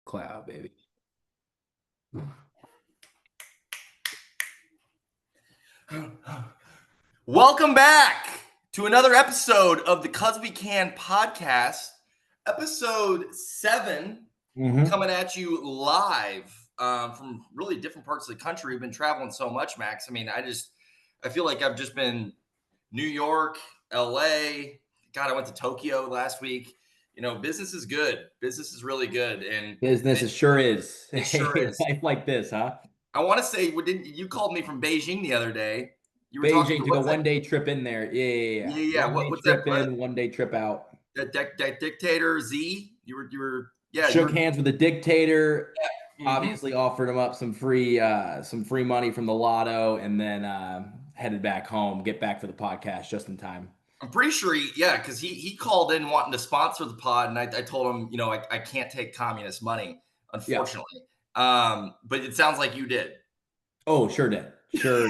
Cloud, baby. Welcome back to another episode of the 'Cause We Can podcast, episode 7, coming at you live from really different parts of the country. We've been traveling so much, Max. I mean, I feel like I've just been New York, LA. God, I went to Tokyo last week. You know, business is good. Business is really good, and Business, it sure is. it sure is. Life like this, huh? I want to say, didn't you called me from Beijing the other day? You were Beijing talking. took a one-day trip in there. Yeah. One-day What's trip that? in, one-day trip out. That dictator Z. You were. Shook hands with the dictator. Yeah. Obviously offered him up some free money from the lotto, and then headed back home. Get back for the podcast just in time. I'm pretty sure because he called in wanting to sponsor the pod, and I told him, I can't take communist money, unfortunately. Yeah. But it sounds like you did. Oh, sure did. Sure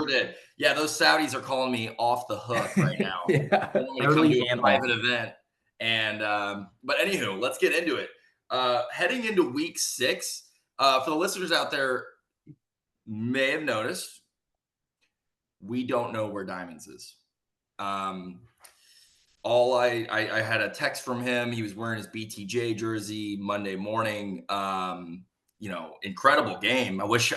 did. Yeah, those Saudis are calling me off the hook right now. Yeah. They want me to come to a private event. And but anywho, let's get into it. Heading into week 6, for the listeners out there may have noticed, we don't know where Diamonds is. All I had a text from him. He was wearing his BTJ jersey Monday morning. Incredible game. I wish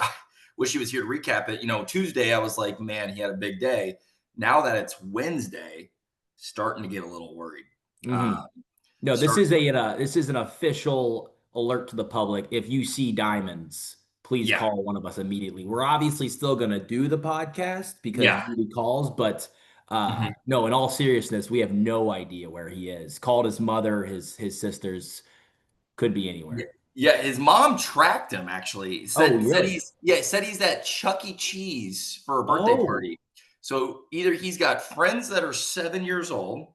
he was here to recap it. Tuesday, I was like, man, he had a big day. Now that it's Wednesday, starting to get a little worried. No, this is an official alert to the public. If you see Diamonds, please call one of us immediately. We're obviously still going to do the podcast because he calls, but no, in all seriousness, we have no idea where he is. Called his mother, his sisters, could be anywhere. Yeah, his mom tracked him actually. Said he's at Chuck E. Cheese for a birthday party. So either he's got friends that are 7 years old,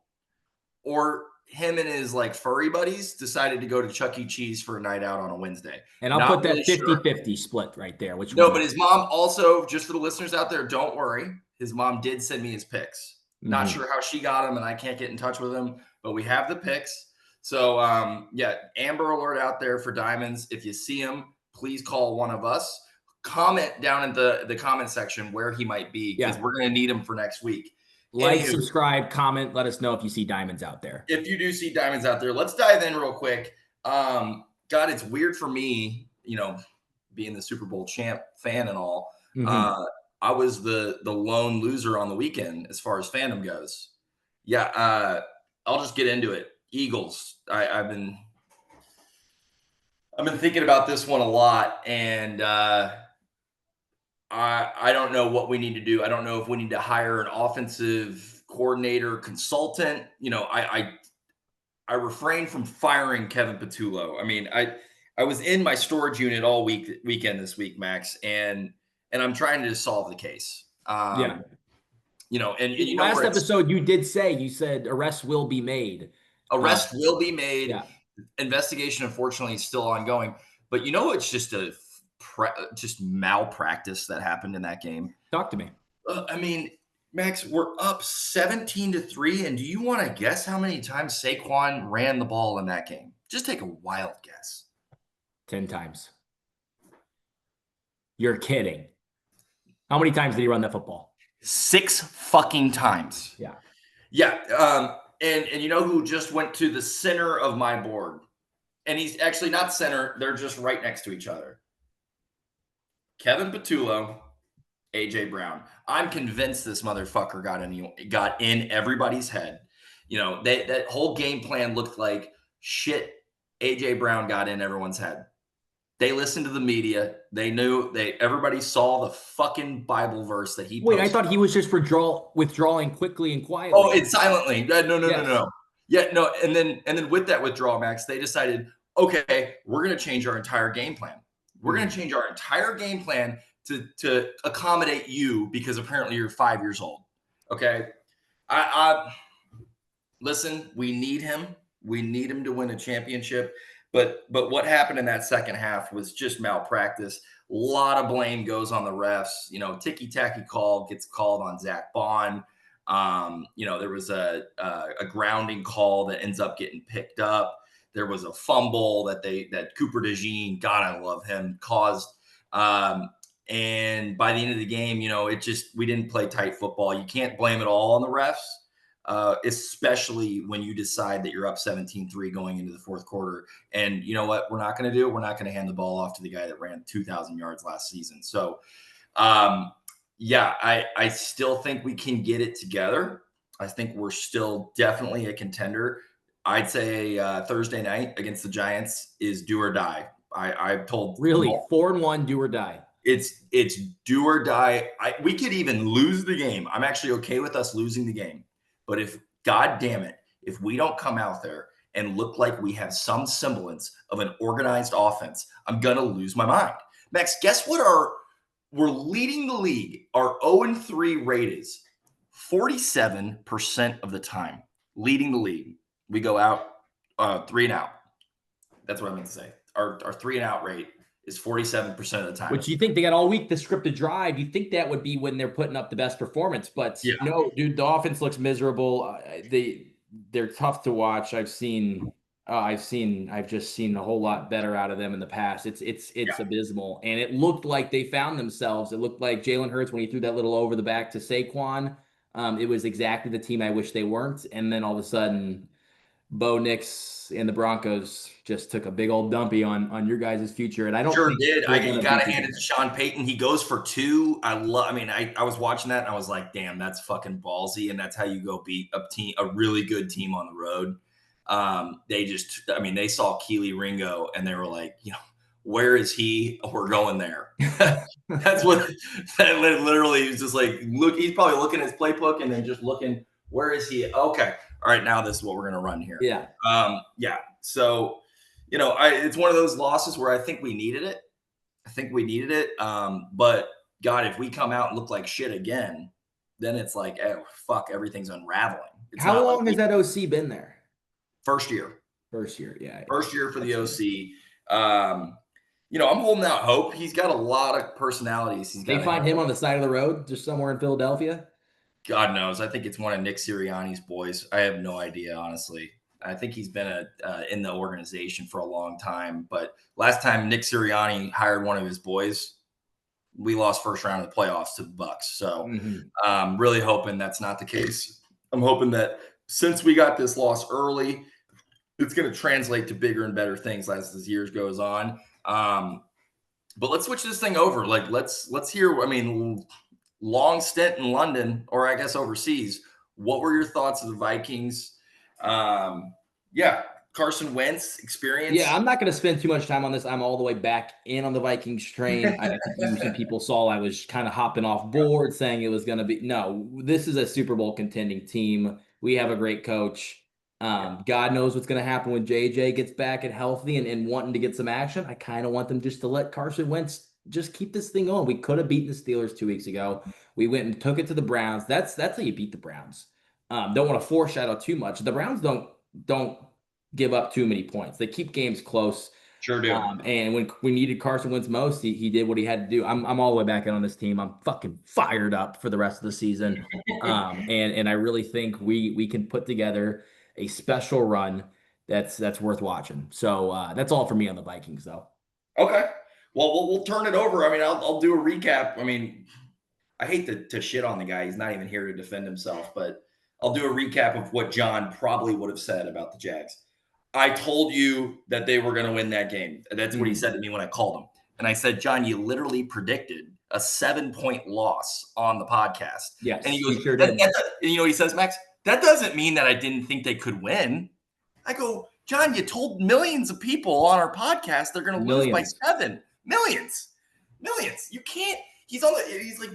or him and his furry buddies decided to go to Chuck E. Cheese for a night out on a Wednesday. And I'll put that 50-50 split right there. But his mom also, just for the listeners out there, don't worry. His mom did send me his pics. Not sure how she got him, and I can't get in touch with him, but we have the pics. So, Amber Alert out there for Diamonds. If you see him, please call one of us. Comment down in the comment section where he might be, because we're going to need him for next week. Subscribe, comment, let us know if you see Diamonds out there. If you do see Diamonds out there, let's dive in real quick. God, it's weird for me, being the Super Bowl champ fan and all. I was the lone loser on the weekend as far as fandom goes. I'll just get into it. Eagles. I've been thinking about this one a lot, and I don't know what we need to do. I don't know if we need to hire an offensive coordinator, consultant. I refrained from firing Kevin Patullo. I mean, I was in my storage unit all weekend this week, Max, and I'm trying to solve the case. Last episode you said arrest will be made. Arrest will be made. Yeah. Investigation, unfortunately, is still ongoing. But it's just just malpractice that happened in that game. Talk to me. Max, we're up 17-3, and do you want to guess how many times Saquon ran the ball in that game? Just take a wild guess. 10 times. You're kidding. How many times did he run that football? 6 fucking times. Yeah. Yeah. And you know who just went to the center of my board? And he's actually not center. They're just right next to each other. Kevin Patullo, AJ Brown. I'm convinced this motherfucker got in everybody's head. That whole game plan looked like shit. AJ Brown got in everyone's head. They listened to the media. They knew everybody saw the fucking Bible verse that he posted. Wait, I thought he was just withdrawing quickly and quietly. Oh, it's silently. No. Yeah, no. And then with that withdrawal, Max, they decided, okay, we're going to change our entire game plan. We're going to change our entire game plan to accommodate you, because apparently you're 5 years old. Okay. Listen, we need him. We need him to win a championship. But what happened in that second half was just malpractice. A lot of blame goes on the refs. Ticky-tacky call gets called on Zach Bond. There was a grounding call that ends up getting picked up. There was a fumble that Cooper DeJean, God, I love him, caused. Um, and by the end of the game, we didn't play tight football. You can't blame it all on the refs, especially when you decide that you're up 17-3 going into the fourth quarter. And you know what? We're not going to do? We're not going to hand the ball off to the guy that ran 2,000 yards last season. So, I still think we can get it together. I think we're still definitely a contender. I'd say Thursday night against the Giants is do or die. I've told really 4-1, do or die. It's do or die. We could even lose the game. I'm actually okay with us losing the game. But if, God damn it, if we don't come out there and look like we have some semblance of an organized offense, I'm going to lose my mind. Max, guess what we're leading the league. Our 0-3 rate is 47% of the time. Leading the league. We go out 3 and out. That's what I meant to say. Our 3 and out rate is 47% of the time. Which you think they got all week the scripted drive. You think that would be when they're putting up the best performance, but no, dude, the offense looks miserable. They're tough to watch. I've just seen a whole lot better out of them in the past. It's abysmal. And it looked like they found themselves. It looked like Jalen Hurts when he threw that little over the back to Saquon. It was exactly the team I wish they weren't. And then all of a sudden, Bo Nix and the Broncos just took a big old dumpy on your guys' future. And I don't think did. You got to hand it to Sean Payton. He goes for 2. I was watching that and I was like, damn, that's fucking ballsy. And that's how you go beat a really good team on the road. They saw Keely Ringo and they were like, where is he? We're going there. That's what that literally is just like, look, he's probably looking at his playbook and then just looking, where is he? Okay. All right. Now this is what we're going to run here. Yeah. So, it's one of those losses where I think we needed it. But God, if we come out and look like shit again, then it's like, oh, fuck, everything's unraveling. How long has that OC been there? First year. Yeah. First year for the OC. I'm holding out hope. He's got a lot of personalities. They find him on the side of the road, just somewhere in Philadelphia? God knows. I think it's one of Nick Sirianni's boys. I have no idea, honestly. I think he's been in the organization for a long time. But last time Nick Sirianni hired one of his boys, we lost first round of the playoffs to the Bucks. So I'm really hoping that's not the case. I'm hoping that since we got this loss early, it's going to translate to bigger and better things as the years goes on. But let's switch this thing over. Like, let's hear, long stint in London, or I guess overseas. What were your thoughts of the Vikings? Carson Wentz experience. Yeah, I'm not going to spend too much time on this. I'm all the way back in on the Vikings train. I think some people saw I was kind of hopping off board saying it was going to be. No, this is a Super Bowl contending team. We have a great coach. God knows what's going to happen when JJ gets back and healthy and wanting to get some action. I kind of want them just to let Carson Wentz just keep this thing going. We could have beaten the Steelers 2 weeks ago. We went and took it to the Browns. That's how you beat the Browns. Don't want to foreshadow too much. The Browns don't give up too many points. They keep games close. Sure do. And when we needed Carson Wentz most, he did what he had to do. I'm all the way back in on this team. I'm fucking fired up for the rest of the season. And I really think we can put together a special run that's worth watching. So that's all for me on the Vikings, though. Okay. Well, we'll turn it over. I'll do a recap. I hate to shit on the guy. He's not even here to defend himself, but I'll do a recap of what John probably would have said about the Jags. I told you that they were going to win that game. That's what he said to me when I called him. And I said, John, you literally predicted a 7-point loss on the podcast. Yes, and he goes, sure did. And he says, Max, that doesn't mean that I didn't think they could win. I go, John, you told millions of people on our podcast they're going to lose by 7. Millions. You can't. He's like,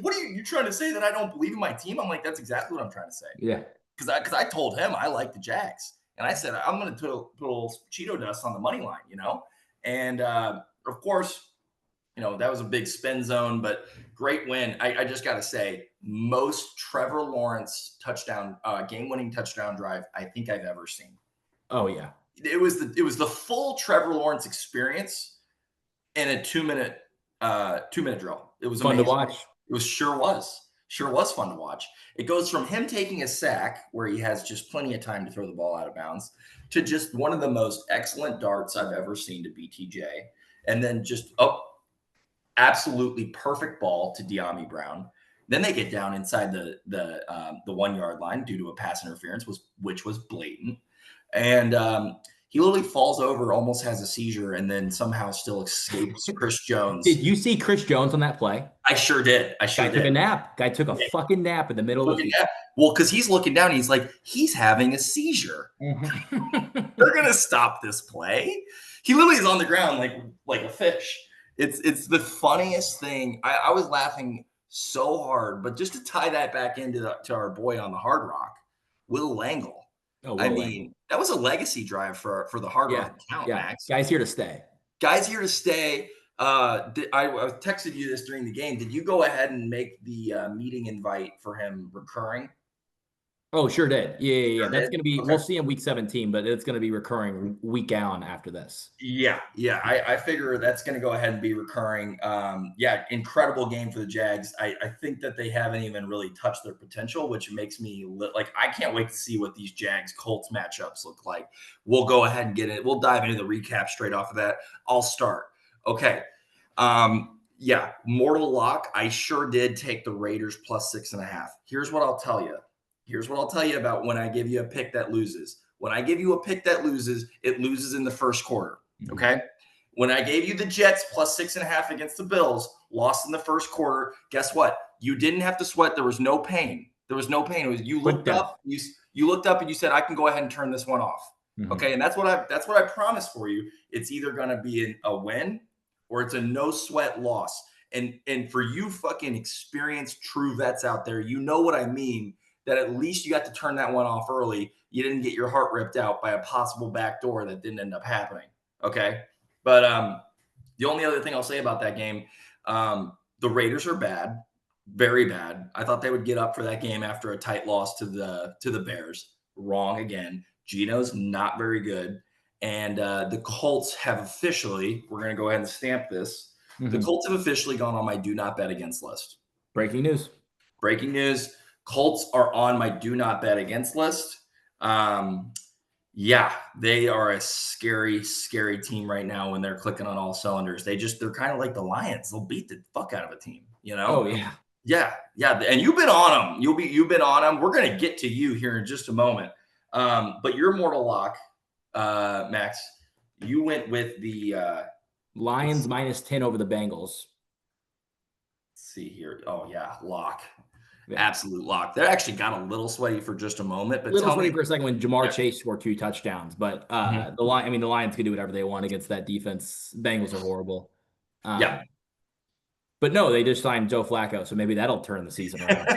what are you trying to say, that I don't believe in my team? I'm like, that's exactly what I'm trying to say. Yeah. Because I told him I like the Jags. And I said, I'm going to put a little Cheeto dust on the money line, And, of course, that was a big spin zone, but great win. I just got to say, most Trevor Lawrence game-winning touchdown drive I think I've ever seen. Oh, yeah. It was the full Trevor Lawrence experience in a 2-minute drill. It was fun amazing. to watch. It sure was. Sure was fun to watch. It goes from him taking a sack where he has just plenty of time to throw the ball out of bounds to just one of the most excellent darts I've ever seen to BTJ. And then just, oh, absolutely perfect ball to De'Ami Brown. Then they get down inside the 1 yard line due to a pass interference, which was blatant. And he literally falls over, almost has a seizure, and then somehow still escapes Chris Did Jones. you see Chris Jones on that play? I sure did. I Guy sure took did. a nap. Guy took a Yeah, fucking nap in the middle of the looking field. at, well, because he's looking down, he's like, he's having a seizure. They're gonna stop this play. He literally is on the ground like a fish. It's the funniest thing. I was laughing so hard, but just to tie that back into to our boy on the Hard Rock, Will Langle. Oh, I Will mean, Lang. that was a legacy drive for the Hard Yeah. Rock account, Yeah. Max. Guy's here to stay. Guys here to stay. I texted you this during the game. Did you go ahead and make the meeting invite for him recurring? Oh, sure did. Yeah. Sure That's did. going to be, Okay. we'll see in week 17, but it's going to be recurring week on after this. Yeah. I figure that's going to go ahead and be recurring. Yeah, incredible game for the Jags. I think that they haven't even really touched their potential, which makes me like I can't wait to see what these Jags Colts matchups look like. We'll go ahead and get it. We'll dive into the recap straight off of that. I'll start. Okay. Yeah, mortal lock. I sure did take the Raiders plus 6.5. Here's what I'll tell you. Here's what I'll tell you about when I give you a pick that loses. When I give you a pick that loses, it loses in the first quarter. Okay. When I gave you the Jets plus 6.5 against the Bills, lost in the first quarter, guess what? You didn't have to sweat. There was no pain. There was no pain. It was you Quick looked death. up, you looked up and you said, I can go ahead and turn this one off. Okay. And that's what I promised for you. It's either gonna be a win or it's a no sweat loss. And for you fucking experienced true vets out there, you know what I mean. That at least you got to turn that one off early. You didn't get your heart ripped out by a possible backdoor that didn't end up happening. Okay. But the only other thing I'll say about that game, the Raiders are bad, very bad. I thought they would get up for that game after a tight loss to the Bears. Wrong again. Geno's not very good. And the Colts have officially, we're going to go ahead and stamp this. The Colts have officially gone on my do not bet against list. Breaking news. Breaking news. Colts are on my do not bet against list. Yeah, they are a scary, scary team right now when they're clicking on all cylinders. They're kind of like the Lions. They'll beat the fuck out of a team, you know? Oh, yeah. Yeah. And you've been on them. You've been on them. We're gonna get to you here in just a moment. But your mortal lock, Max, you went with the Lions minus 10 over the Bengals. let's see here. Oh yeah, lock. Yeah. Absolute lock. That actually got a little sweaty for just a moment, but A little tell sweaty me. for a second when Jamar Chase scored 2 touchdowns, but the Lions can do whatever they want against that defense. Bengals are horrible. Yeah. But no, they just signed Joe Flacco, so maybe that'll turn the season around.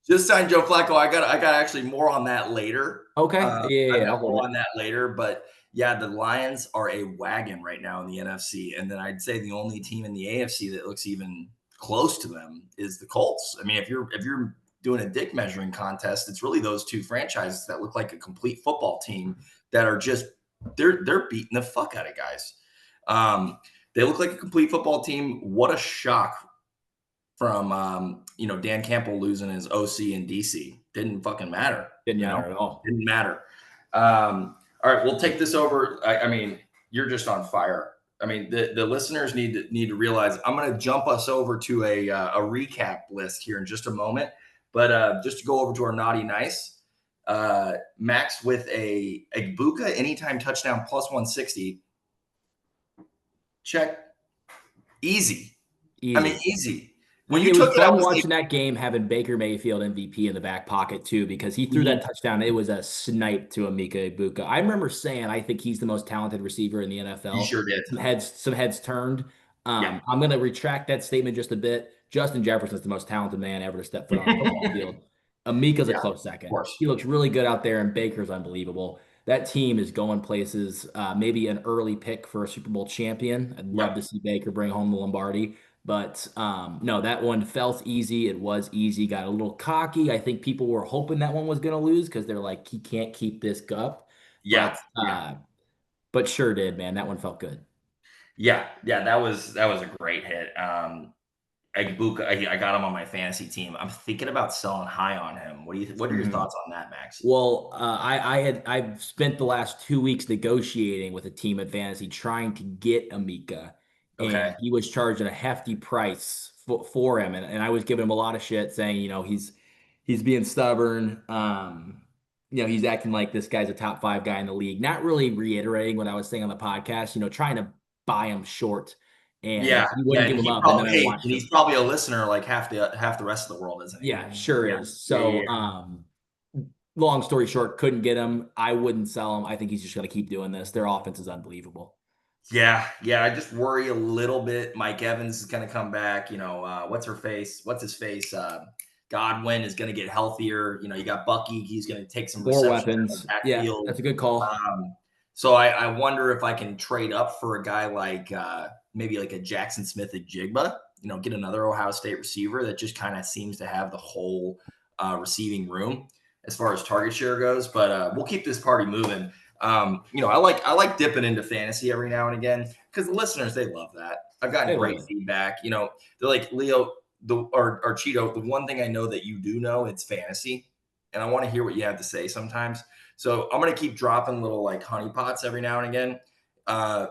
Just signed Joe Flacco. I got actually more on that later. Okay. I Yeah. got more on that later, but yeah, the Lions are a wagon right now in the NFC, and then I'd say the only team in the AFC that looks even close to them is the Colts. I mean, if you're doing a dick measuring contest, it's really those two franchises that look like a complete football team that are just they're beating the fuck out of guys. They look like a complete football team. What a shock from Dan Campbell losing his OC in DC. Didn't fucking matter. Didn't matter at all. Didn't matter. All right, we'll take this over. I mean, you're just on fire. I mean, the listeners need to realize I'm going to jump us over to a recap list here in just a moment. But just to go over to our naughty nice, Max with a Buka anytime touchdown plus 160. Check. Easy. I mean, easy. When you it was took it, I fun was watching that game having Baker Mayfield MVP in the back pocket too, because he threw that touchdown. It was a snipe to Emeka Ibuka. I remember saying I think he's the most talented receiver in the NFL. You sure did. Some heads turned. Yeah. I'm going to retract that statement just a bit. Justin Jefferson's the most talented man ever to step foot on a football field. Amika's a close second. He looks really good out there, and Baker's unbelievable. That team is going places. Maybe an early pick for a Super Bowl champion. I'd love to see Baker bring home the Lombardi. But no, that one felt easy. It was easy. Got a little cocky. I think people were hoping that one was going to lose because they're like, he can't keep this cup. Yeah. But sure did, man. That one felt good. Yeah. That was a great hit. Egbuka, I got him on my fantasy team. I'm thinking about selling high on him. What are your Mhm. thoughts on that, Max? Well, I've spent the last 2 weeks negotiating with a team at fantasy trying to get Amika, Okay. and he was charging a hefty price for him, and I was giving him a lot of shit, saying, he's being stubborn. He's acting like this guy's a top five guy in the league, not really reiterating what I was saying on the podcast, trying to buy him short, and Yeah, he yeah, wouldn't and give him up, and then I and watched he's him. probably a listener like half the rest of the world, isn't he? Yeah, sure Yeah, is. yeah, yeah, So, long story short, couldn't get him. I wouldn't sell him. I think he's just going to keep doing this. Their offense is unbelievable. yeah, yeah. I just worry a little bit. Mike Evans is going to come back. What's her face? What's his face? Godwin is going to get healthier. You got Bucky. He's going to take some More receptions out of weapons. the Yeah, backfield. that's a good call. So I wonder if I can trade up for a guy like maybe like a Jackson Smith at Jigba. Get another Ohio State receiver that just kind of seems to have the whole receiving room as far as target share goes. But we'll keep this party moving. I like dipping into fantasy every now and again because the listeners, they love that. I've gotten They love great it. feedback. They're like, Leo, or Cheeto, the one thing I know that you do know, it's fantasy, and I want to hear what you have to say sometimes. So I'm gonna keep dropping little like honeypots every now and again. I'm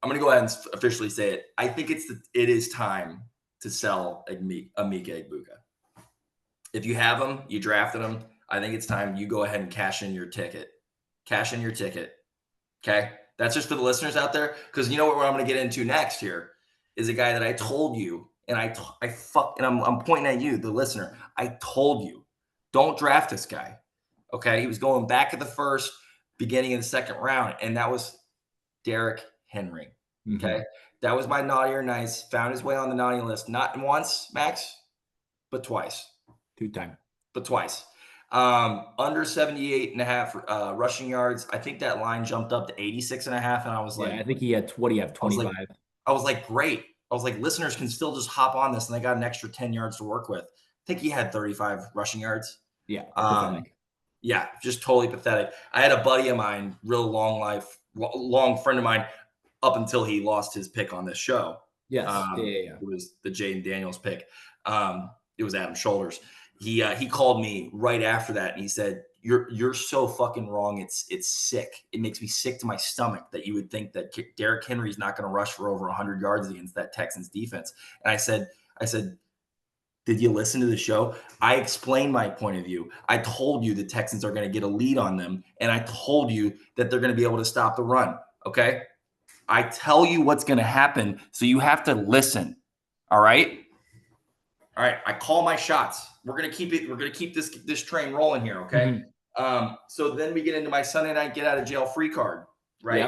gonna go ahead and officially say it. I think it is time to sell Amika Egbuka. If you have him, you drafted him. I think it's time you go ahead and cash in your ticket. Cash in your ticket. Okay, that's just for the listeners out there, because you know what I'm going to get into next here is a guy that I told you, and I'm pointing at you, the listener. I told you, don't draft this guy. Okay, he was going back at the first, beginning of the second round, and that was Derrick Henry. Hmm. Okay, that was my naughty or nice. Found his way on the naughty list, not once, Max, but twice. Two-time. But twice. Under 78 and a half rushing yards. I think that line jumped up to 86 and a half. And I was Yeah, like, I think he had, what do you have, I was like, 25? I was like, great. I was like, listeners can still just hop on this and they got an extra 10 yards to work with. I think he had 35 rushing yards. Yeah, Um, pathetic. yeah, just totally pathetic. I had a buddy of mine, real long friend of mine, up until he lost his pick on this show. Yes. Yeah, yeah, yeah. It was the Jaden Daniels pick. It was Adam Shoulders. He called me right after that and he said, "You're so fucking wrong. It's sick. It makes me sick to my stomach that you would think that Derrick Henry is not going to rush for over 100 yards against that Texans defense." And I said, did you listen to the show? I explained my point of view. I told you the Texans are going to get a lead on them, and I told you that they're going to be able to stop the run. Okay. I tell you what's going to happen, so you have to listen. All right. All right. I call my shots. We're going to keep it. We're going to keep this train rolling here. Okay. Hmm. So then we get into my Sunday night get out of jail free card. Right.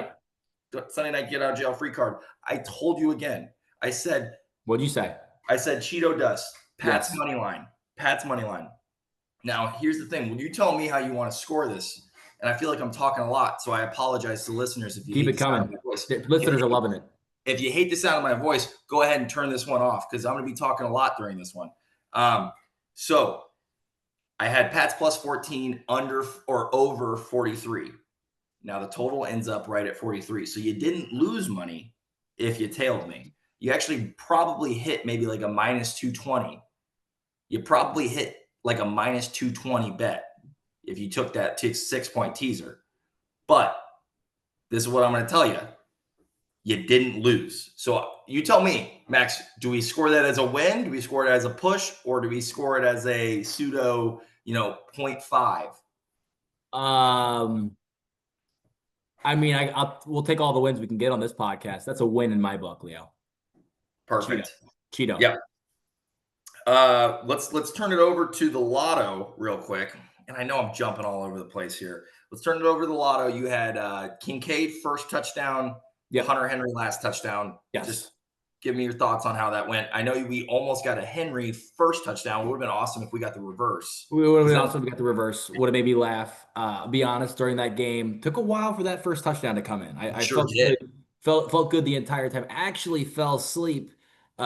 Yep. Sunday night get out of jail free card. I told you again. I said What'd you say? Cheeto dust. Pat's Yes. money line. Pat's money line. Now, here's the thing. When you tell me how you want to score this, and I feel like I'm talking a lot, so I apologize to listeners if you Keep hate it the sound of coming. my voice. The listeners are loving it. If you hate the sound of my voice, go ahead and turn this one off because I'm going to be talking a lot during this one. So I had Pats plus 14 under or over 43. Now the total ends up right at 43. So you didn't lose money if you tailed me. You actually probably hit maybe like a minus 220. You probably hit like a minus 220 bet if you took that 6-point teaser. But this is what I'm going to tell you. You didn't lose. So you tell me, Max, do we score that as a win? Do we score it as a push? Or do we score it as a pseudo, 0.5? I mean, we'll take all the wins we can get on this podcast. That's a win in my book, Leo. Cheeto. Perfect. Cheeto. Yep. Let's turn it over to the lotto real quick. And I know I'm jumping all over the place here. Let's turn it over to the lotto. You had Kincaid first touchdown, Yep. Hunter Henry last touchdown. Yes. Just give me your thoughts on how that went. I know we almost got a Henry first touchdown. It would have been awesome if we got the reverse. We would have been awesome if we got the reverse. Would have made me laugh. Be honest, during that game, took a while for that first touchdown to come in. I Sure felt did. good, felt good the entire time. Actually, fell asleep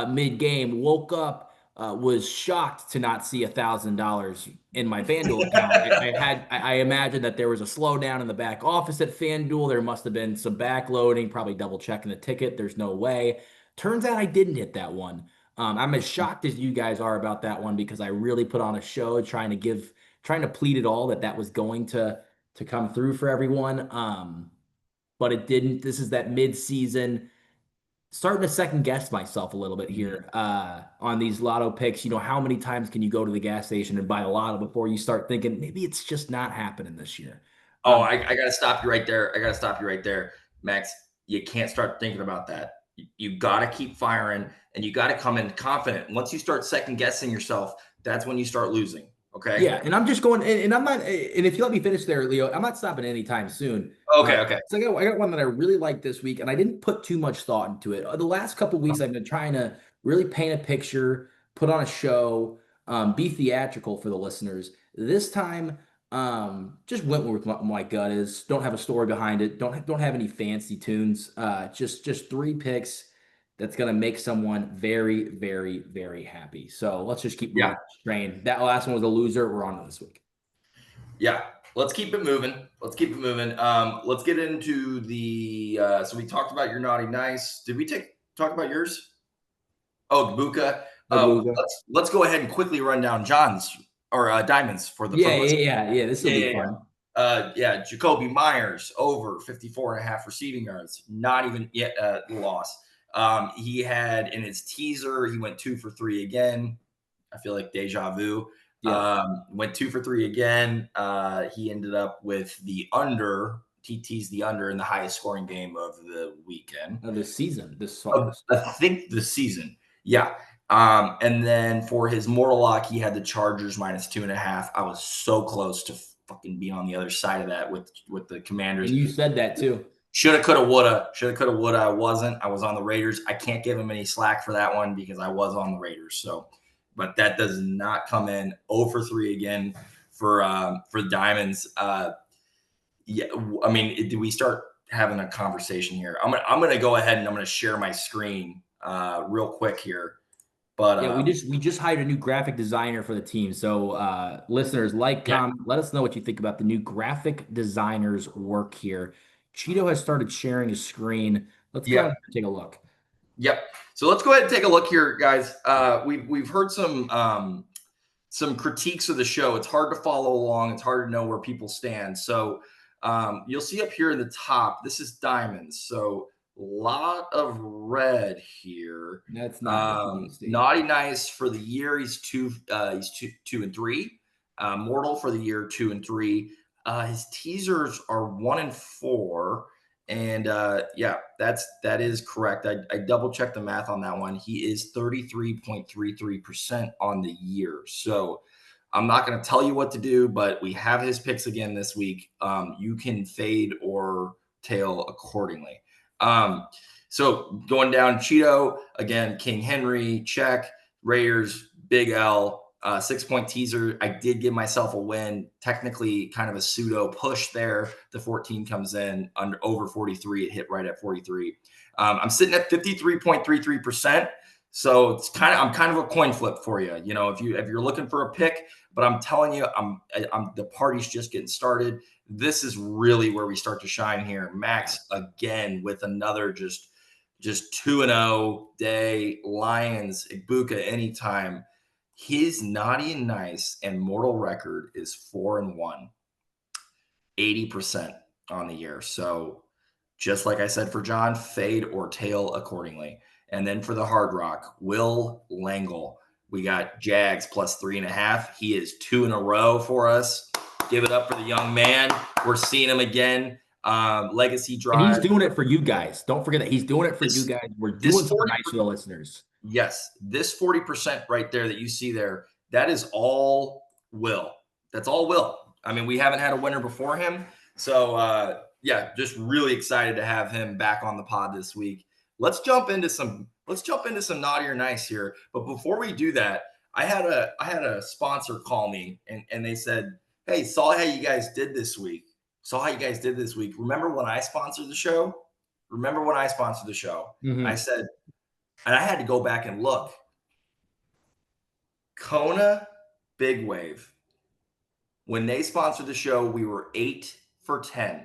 mid game. Woke up, was shocked to not see $1,000 in my FanDuel account. I imagined that there was a slowdown in the back office at FanDuel. There must have been some backloading, probably double checking the ticket. There's no way. Turns out I didn't hit that one. I'm as shocked as you guys are about that one because I really put on a show trying to plead it all that was going to come through for everyone. But it didn't. This is that mid-season starting to second guess myself a little bit Mhm. here on these lotto picks. You know, how many times can you go to the gas station and buy a lotto before you start thinking maybe it's just not happening this year? Oh, I got to stop you right there. I got to stop you right there, Max. You can't start thinking about that. You got to keep firing, and you got to come in confident. Once you start second guessing yourself, that's when you start losing. Okay. Yeah, and I'm just going, and I'm not, and if you let me finish there, Leo, I'm not stopping anytime soon. Okay. Okay. So I got one that I really like this week, and I didn't put too much thought into it. The last couple weeks, I've been trying to really paint a picture, put on a show, be theatrical for the listeners. This time, just went with my gut is. Don't have a story behind it. Don't have any fancy tunes. Just three picks that's going to make someone very, very, very happy. So let's just keep moving Yeah. this train. That last one was a loser. We're on to this week. Yeah. Let's keep it moving. Let's keep it moving. Let's get into the. So we talked about your naughty nice. Did we talk about yours? Oh, Buka. Abuga. Let's go ahead and quickly run down John's or Diamonds for Yeah, the yeah, list. yeah, yeah. This will Yeah, be yeah, yeah. fun. Yeah, Jacoby Myers over 54 and a half receiving yards. Not even yet loss. He had in his teaser, he went 2 for 3 again. I feel like deja vu. Yeah, Went 2 for 3 again. He ended up with the under. TT's the under in the highest scoring game of the weekend. this season, I think the season. Yeah. And then for his mortal lock, he had the Chargers -2.5. I was so close to fucking being on the other side of that with the Commanders. and you said that too. Shoulda, coulda, woulda. Shoulda, coulda, woulda. I wasn't. I was on the Raiders. I can't give him any slack for that one because I was on the Raiders. So, but that does not come in 0 for 3 again for Diamonds. Yeah, I mean, do we start having a conversation here? I'm gonna go ahead and I'm gonna share my screen real quick here. But Yeah, we just hired a new graphic designer for the team. So listeners, like, yeah, comment, let us know what you think about the new graphic designer's work here. Cheeto has started sharing his screen. Let's go yeah, ahead and take a look. yep. So let's go ahead and take a look here, guys. We've heard some critiques of the show. It's hard to follow along. It's hard to know where people stand. So you'll see up here in the top, this is diamonds. So a lot of red here. That's not what you want to see. Naughty nice for the year. He's 2 and 3. Mortal for the year 2 and 3. His teasers are 1 and 4. And yeah, that is correct. I double checked the math on that one. He is 33.33% on the year. So I'm not going to tell you what to do, but we have his picks again this week. You can fade or tail accordingly. So going down Cheeto again, King Henry, check. Raiders, Big L, 6 point teaser. I did give myself a win. Technically, kind of a pseudo push there. The 14 comes in under over 43. It hit right at 43. I'm sitting at 53.33%. So I'm kind of a coin flip for you. You know, if you're looking for a pick, but I'm telling you, I'm the party's just getting started. This is really where we start to shine here. Max again with another just 2-0 day. Lions, Ibuka anytime. His naughty and nice and mortal record is 4-1, 80% on the year. So just like I said for John, fade or tail accordingly. And then for the Hard Rock, Will Langle. We got Jags +3.5. He is 2 in a row for us. Give it up for the young man. We're seeing him again. Legacy And he's drive. doing it for you guys. Don't forget that he's doing it for you This guys. We're this doing something 40 nice for the listeners. Yes, this 40% right there that you see there, that is all Will. That's all Will. I mean, we haven't had a winner before him. So, yeah, just really excited to have him back on the pod this week. Let's jump into some naughty or nice here. But before we do that, I had a sponsor call me and they said, "Hey, saw how you guys did this week. Saw how you guys did this week. Remember when I sponsored the show? Remember when I sponsored the show?" I Mm-hmm. said, and I had to go back and look. Kona Big Wave. When they sponsored the show, we were 8 for 10.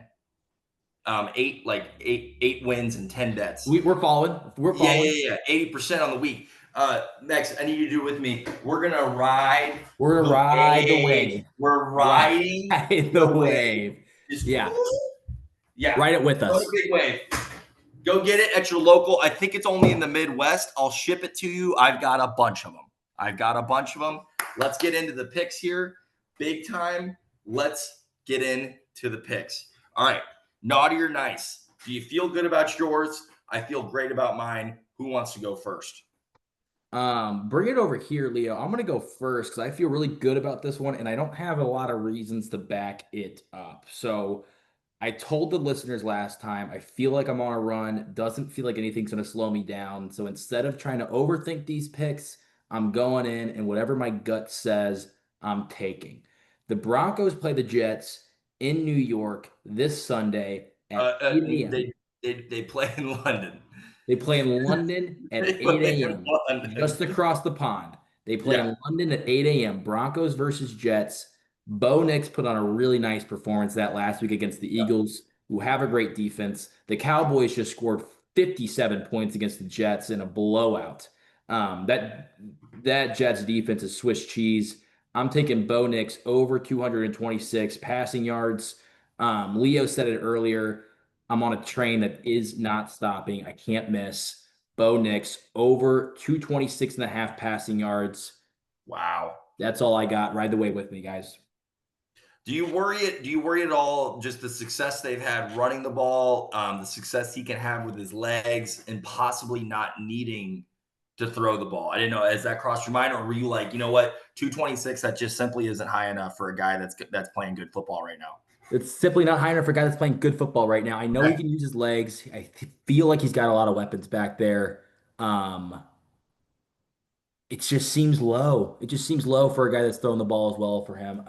Eight wins and 10 bets. We're following. We're Yeah, following. yeah, yeah. 80% on the week. Max, I need you to do it with me. We're gonna ride We're gonna the ride the wave. wave. We're Ride riding the the wave. wave. Just Yeah. yeah, Ride it with what a us. big wave. Go get it at your local. I think it's only in the Midwest. I'll ship it to you. I've got a bunch of them. Let's get into the picks here. Big time. Let's get into the picks. All right. Naughty or nice? Do you feel good about yours? I feel great about mine. Who wants to go first? Bring it over here, Leo. I'm gonna go first because I feel really good about this one, and I don't have a lot of reasons to back it up. So I told the listeners last time, I feel like I'm on a run. Doesn't feel like anything's going to slow me down. So instead of trying to overthink these picks, I'm going in and whatever my gut says, I'm taking. The Broncos play the Jets in New York this Sunday at 8 a.m. They play in London. They play in London They at 8 play in a.m., London. just across the pond. They play Yeah. in London at 8 a.m. Broncos versus Jets. Bo Nix put on a really nice performance that last week against the Eagles, who have a great defense. The Cowboys just scored 57 points against the Jets in a blowout. That Jets defense is Swiss cheese. I'm taking Bo Nix over 226 passing yards. Leo said it earlier. I'm on a train that is not stopping. I can't miss. Bo Nix over 226 and a half passing yards. Wow. That's all I got. Ride the wave with me, guys. Do you worry at all just the success they've had running the ball, the success he can have with his legs, and possibly not needing to throw the ball? I didn't know. Has that crossed your mind, or were you like, you know what, 226, that just simply isn't high enough for a guy that's playing good football right now? It's simply not high enough for a guy that's playing good football right now. I know he Okay. can use his legs. I feel like he's got a lot of weapons back there. Um, it just seems low. It just seems low for a guy that's throwing the ball as well for him.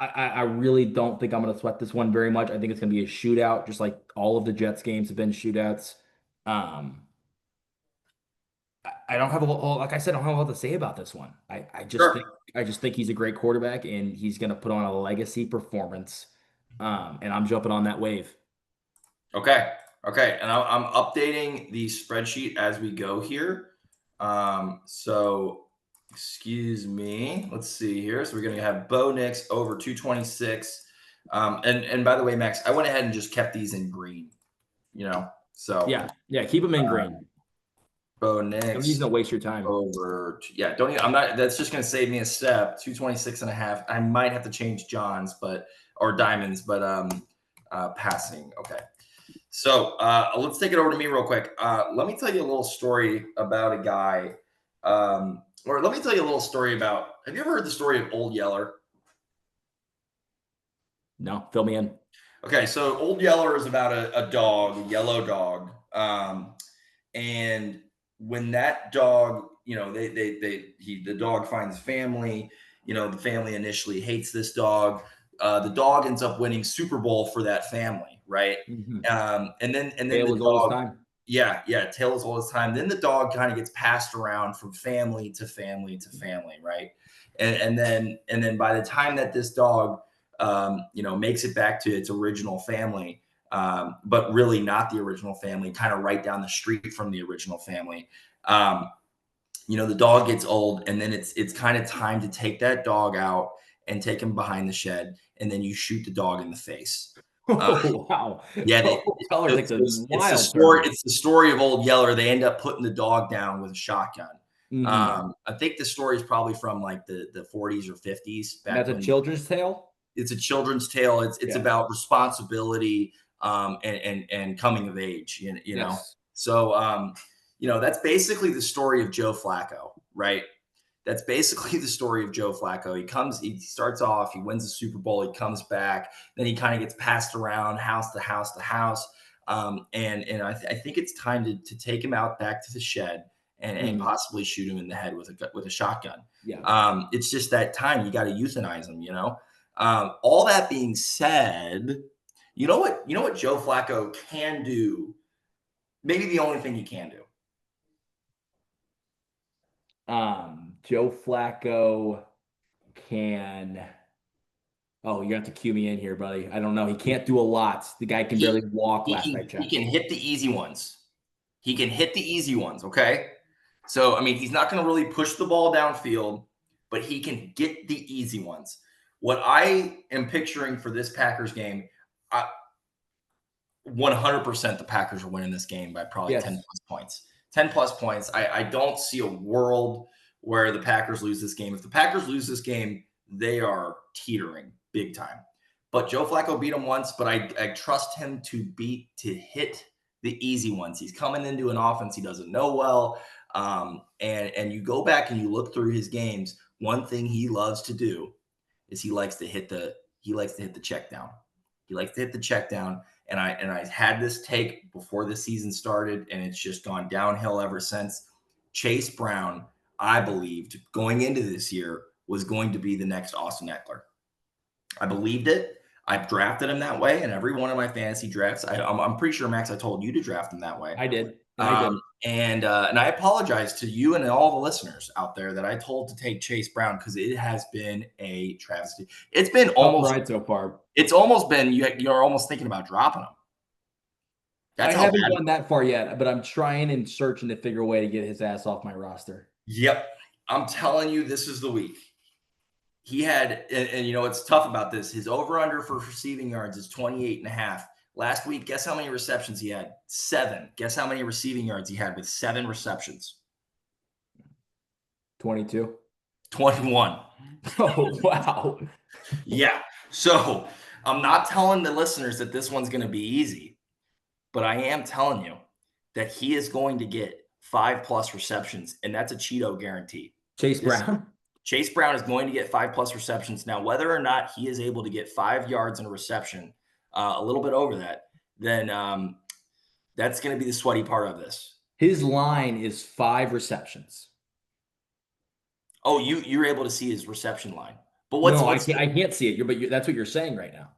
I really don't think I'm going to sweat this one very much. I think it's going to be a shootout, just like all of the Jets games have been shootouts. Um, I don't have a lot, like I said, I don't have a lot to say about this one. Sure. I just think he's a great quarterback and he's going to put on a legacy performance. And I'm jumping on that wave. Okay. Okay. And I'm updating the spreadsheet as we go here. So excuse me. Let's see here. So we're going to have Bo Nix over 226. And by the way, Max, I went ahead and just kept these in green, you know? So Yeah, yeah, keep him in green. Bo No reason Nix to waste your time. over, yeah, don't even, I'm not, that's just going to save me a step, 226 and a half. I might have to change John's, or Diamonds, but passing. Okay. So let's take it over to me real quick. Let me tell you a little story about a guy, or let me tell you a little story about. Have you ever heard the story of Old Yeller? No, fill me in. Okay, so Old Yeller is about a dog, a yellow dog, and when that dog, the dog finds family. The family initially hates this dog. The dog ends up winning Super Bowl for that family, right? Mm-hmm. And then Tale the as old as dog, time. yeah, tails all this time. Then the dog kind of gets passed around from family to family to family, right? And then by the time that this dog, makes it back to its original family, but really not the original family, kind of right down the street from the original family. Um, the dog gets old, and then it's kind of time to take that dog out and take him behind the shed, and then you shoot the dog in the face. Uh, Oh, wow. yeah, Oh, color takes a it's the wild story. turn. It's the story of Old Yeller. They end up putting the dog down with a shotgun. Mm-hmm. I think the story is probably from like the 40s or 50s, back That's a when children's tale? it's a children's tale. It's Yeah. about responsibility, and coming of age. Yes. So that's basically the story of Joe Flacco, right? That's basically the story of Joe Flacco. He starts off, he wins the Super Bowl, he comes back, then he kind of gets passed around house to house to house. And I think it's time to take him out back to the shed and Mm-hmm. possibly shoot him in the head with a shotgun. Yeah. It's just that time. You got to euthanize him. All that being said, you know what Joe Flacco can do. Maybe the only thing he can do. Joe Flacco can. Oh, you have to cue me in here, buddy. I don't know. He can't do a lot. The guy can barely He walk he last I can he checked. can hit the easy ones. He can hit the easy ones. Okay. So, I mean, he's not going to really push the ball downfield, but he can get the easy ones. What I am picturing for this Packers game, 100% the Packers are winning this game by probably 10 Yes. plus points. 10 plus points. I don't see a world where the Packers lose this game. If the Packers lose this game, they are teetering big time. But Joe Flacco beat him once, but I trust him to hit the easy ones. He's coming into an offense he doesn't know well. And you go back and you look through his games, one thing he loves to do is he likes to hit the check down. He likes to hit the check down. And I had this take before the season started, and it's just gone downhill ever since. Chase Brown, I believed going into this year, was going to be the next Austin Eckler. I believed it. I drafted him that way in every one of my fantasy drafts. I'm pretty sure, Max, I told you to draft him that way. I did. And I did. And I apologize to you and all the listeners out there that I told to take Chase Brown, because it has been a travesty. It's been almost right so far. It's almost been you're almost thinking about dropping him. I haven't gone that far yet, but I'm trying and searching to figure a way to get his ass off my roster. Yep. I'm telling you, this is the week. He had, and you know what's tough about this? His over-under for receiving yards is 28.5. Last week, guess how many receptions he had? 7. Guess how many receiving yards he had with 7 receptions? 22. 21. Oh, wow. Yeah. So I'm not telling the listeners that this one's going to be easy, but I am telling you that he is going to get 5+ receptions, and that's a Cheeto guarantee. Chase Brown? Chase Brown is going to get 5+ receptions. Now, whether or not he is able to get 5 yards in a reception, a little bit over that, then that's going to be the sweaty part of this. His line is 5 receptions. Oh, you're able to see his reception line. But I can't see it. But that's what you're saying right now.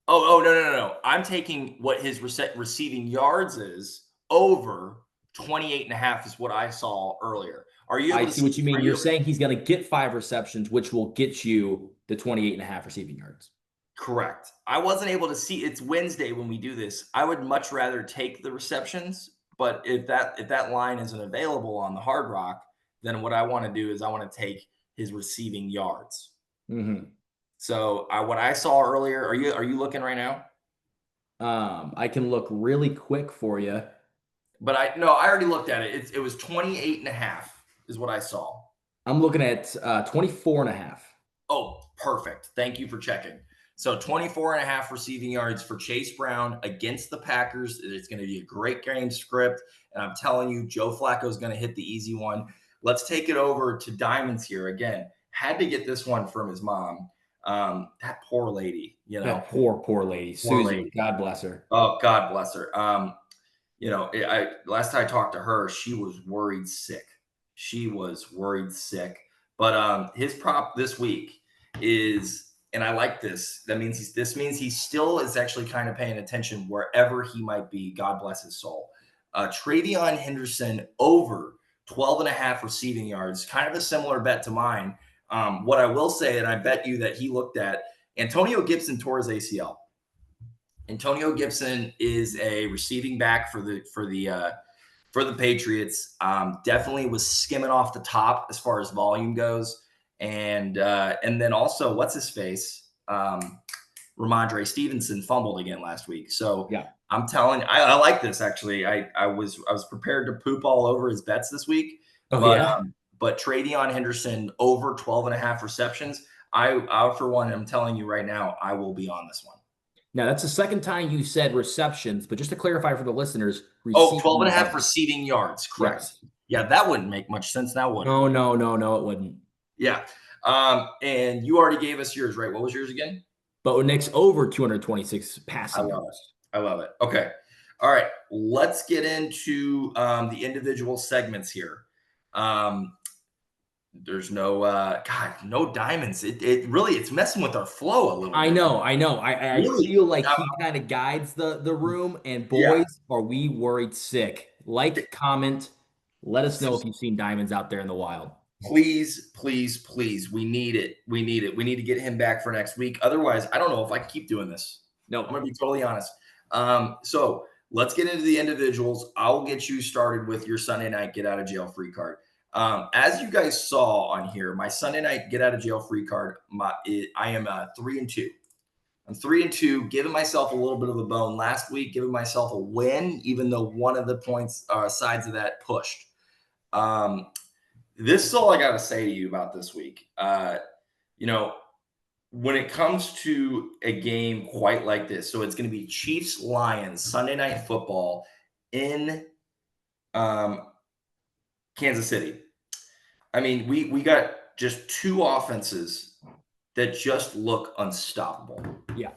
Oh, no. I'm taking what his receiving yards is over 28.5 is what I saw earlier. I see what you mean. You're saying he's going to get 5 receptions, which will get you the 28.5 receiving yards. Correct. I wasn't able to see. It's Wednesday when we do this. I would much rather take the receptions, but if that line isn't available on the Hard Rock, then what I want to do is I want to take his receiving yards. Mm-hmm. So what I saw earlier, are you looking right now? I can look really quick for you. But I already looked at it. It was 28.5 is what I saw. I'm looking at 24.5. Oh, perfect. Thank you for checking. So 24.5 receiving yards for Chase Brown against the Packers. It's going to be a great game script. And I'm telling you, Joe Flacco is going to hit the easy one. Let's take it over to Diamonds here. Again, had to get this one from his mom. That poor lady, That poor lady. Susan, God bless her. Oh, God bless her. Last time I talked to her, she was worried sick. But his prop this week is, and I like this. This means he still is actually kind of paying attention wherever he might be. God bless his soul. Travion Henderson over 12.5 receiving yards, kind of a similar bet to mine. What I will say, and I bet you that he looked at, Antonio Gibson tore his ACL. Antonio Gibson is a receiving back for the Patriots. Definitely was skimming off the top as far as volume goes, and then also what's his face, Ramondre Stevenson fumbled again last week. So yeah, I'm telling you, I like this actually. I was prepared to poop all over his bets this week. But Travion Henderson over 12.5 receptions. I for one, I'm telling you right now, I will be on this one. Now, that's the second time you said receptions, but just to clarify for the listeners. 12.5 receiving yards. Correct. Yes. Yeah, that wouldn't make much sense now, would it? No, it wouldn't. Yeah. And you already gave us yours, right? What was yours again? Bo Nick's over 226 passing yards. I love it. Okay. All right. Let's get into the individual segments here. There's no diamonds. It really, it's messing with our flow a little bit. I know. I really feel like he kind of guides the room. And boys, are we worried sick? Like, comment, let us know if you've seen diamonds out there in the wild. Please. We need it. We need to get him back for next week. Otherwise, I don't know if I can keep doing this. No, I'm gonna be totally honest. So let's get into the individuals. I'll get you started with your Sunday night get out of jail free card. As you guys saw on here, my Sunday night get out of jail free card, I am 3-2. I'm 3-2, giving myself a little bit of a bone last week, giving myself a win, even though one of the points sides of that pushed. This is all I got to say to you about this week. When it comes to a game quite like this, so it's going to be Chiefs Lions Sunday Night Football in Kansas City. I mean, we got just two offenses that just look unstoppable. Yeah.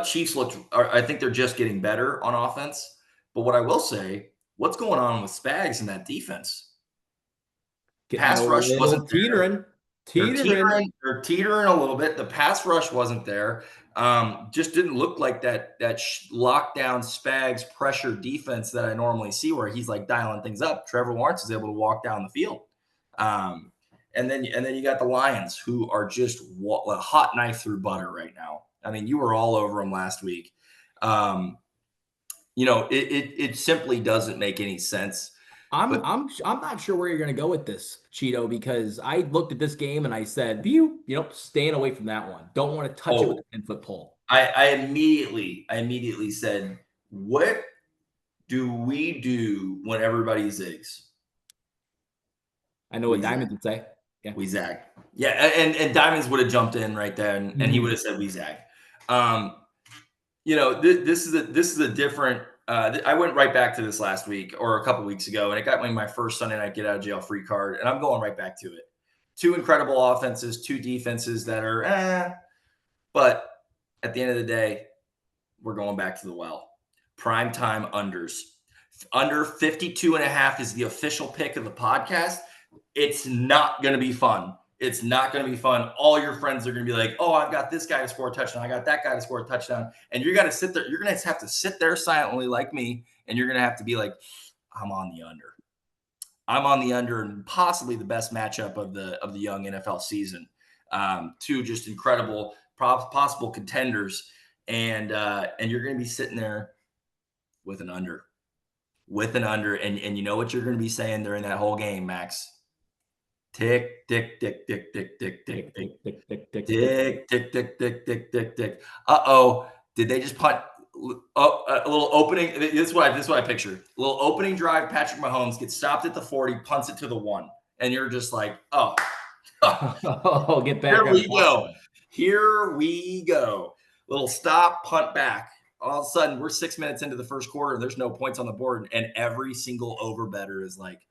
Chiefs I think they're just getting better on offense. But what I will say, what's going on with Spags in that defense? Getting Pass a rush little wasn't there. teetering. They're teetering a little bit. The pass rush wasn't there. Just didn't look like that lockdown Spags pressure defense that I normally see, where he's like dialing things up. Trevor Lawrence is able to walk down the field. And then you got the Lions, who are just a hot knife through butter right now. I mean, you were all over them last week. It simply doesn't make any sense. I'm not sure where you're going to go with this, Cheeto, because I looked at this game and I said, staying away from that one. Don't want to touch it with a 10-foot pole. I immediately said, what do we do when everybody zigs? I know what Diamonds would say. Yeah. We zag. Yeah, and Diamonds would have jumped in right there, and he would have said we zag. This is a different. I went right back to this last week or a couple weeks ago, and it got me my first Sunday night get out of jail free card, and I'm going right back to it. Two incredible offenses, two defenses that are but at the end of the day, we're going back to the well. Primetime unders. Under 52.5 is the official pick of the podcast. It's not going to be fun. It's not going to be fun. All your friends are going to be like, oh, I've got this guy to score a touchdown. I got that guy to score a touchdown. And you're going to sit there. You're going to have to sit there silently like me. And you're going to have to be like, I'm on the under. I'm on the under, and possibly the best matchup of the young NFL season. Two just incredible possible contenders. And you're going to be sitting there with an under. And you know what you're going to be saying during that whole game, Max? Tick, tick, tick, tick, tick, tick, tick, tick, tick, tick, tick, tick, tick, tick, tick, tick, tick, tick. Uh-oh, did they just punt? Oh, a little opening. This is what I picture. A little opening drive. Patrick Mahomes gets stopped at the 40, punts it to the 1, and you're just like, oh, get back. Here we go. Here we go. Little stop, punt back. All of a sudden, we're 6 minutes into the first quarter, and there's no points on the board, and every single over better is like,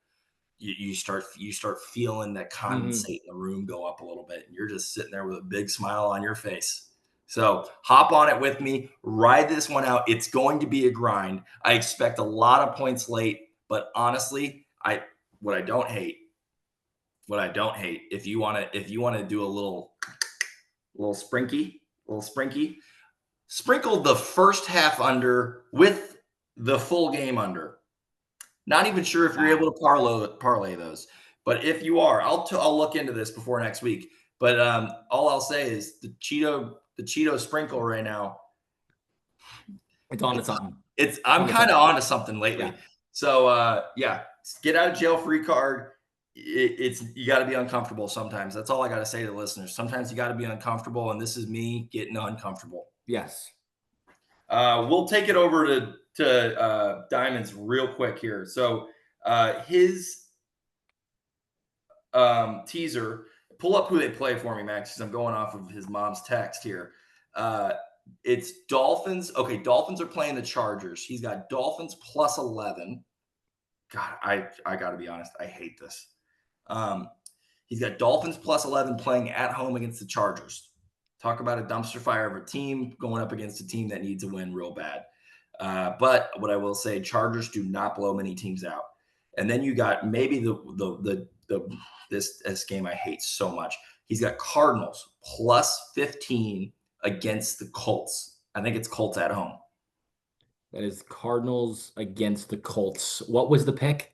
you start feeling that condensate in the room go up a little bit, and you're just sitting there with a big smile on your face. So hop on it with me, ride this one out. It's going to be a grind. I expect a lot of points late, but honestly, what I don't hate, if you want to do a little sprinky, sprinkle the first half under with the full game under. Not even sure if you're able to parlay those, but if you are, I'll look into this before next week. But all I'll say is the Cheeto sprinkle right now. It's on to something. I'm kind of on to something lately. Yeah. So get out of jail free card. You got to be uncomfortable sometimes. That's all I got to say to the listeners. Sometimes you got to be uncomfortable, and this is me getting uncomfortable. Yes. We'll take it over to Diamonds real quick here. So his teaser, pull up who they play for me, Max, because I'm going off of his mom's text here. It's Dolphins. Okay, Dolphins are playing the Chargers. He's got Dolphins plus 11. God, I got to be honest. I hate this. He's got Dolphins plus 11 playing at home against the Chargers. Talk about a dumpster fire of a team going up against a team that needs a win real bad. But what I will say, Chargers do not blow many teams out. And then you got maybe this game I hate so much. He's got Cardinals plus 15 against the Colts. I think it's Colts at home. That is Cardinals against the Colts. What was the pick?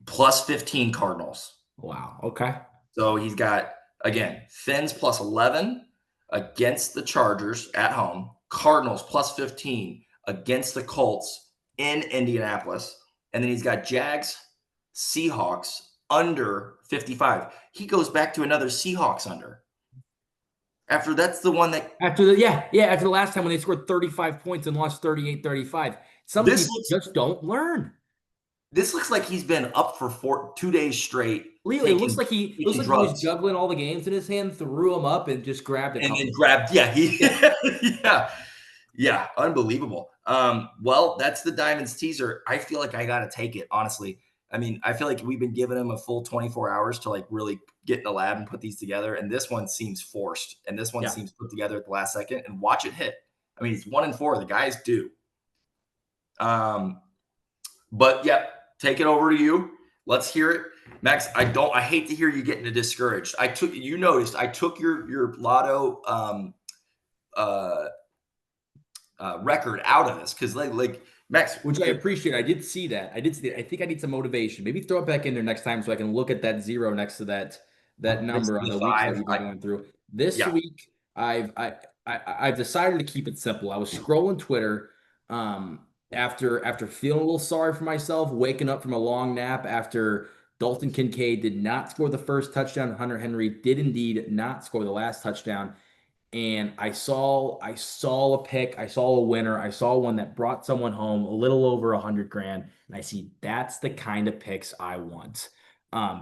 Plus 15 Cardinals. Wow. Okay. So he's got, again, Fins plus 11 against the Chargers at home. Cardinals plus 15 against the Colts in Indianapolis. And then he's got Jags, Seahawks under 55. He goes back to another Seahawks under. After that's the one that after the last time when they scored 35 points and lost 38-35. Some this people looks just don't learn. this looks like he's been up for 2 days straight Leo, it looks taking like he looks taking like he was drugs juggling all the games in his hand, threw them up, and just grabbed a and then couple. grabbed he Yeah. yeah. Yeah, unbelievable. Well, that's the Diamonds teaser. I feel like I gotta take it, honestly. I mean, I feel like we've been giving him a full 24 hours to like really get in the lab and put these together. And this one seems forced. And this one Yeah. seems put together at the last second and watch it hit. I mean, he's 1-4. The guys do. But yeah, take it over to you. Let's hear it. Max, I hate to hear you getting discouraged. You noticed I took your lotto uh record out of this because like Max, Which I appreciate. I did see that. I did see that. I think I need some motivation. Maybe throw it back in there next time so I can look at that zero next to that number on the the weeks that five. we've been going through. This Yeah, week, I've decided to keep it simple. I was scrolling Twitter after feeling a little sorry for myself, waking up from a long nap after Dalton Kincaid did not score the first touchdown. Hunter Henry did indeed not score the last touchdown, and I saw a pick, I saw a winner, I saw one that brought someone home a little over 100 grand, and I see that's the kind of picks I want.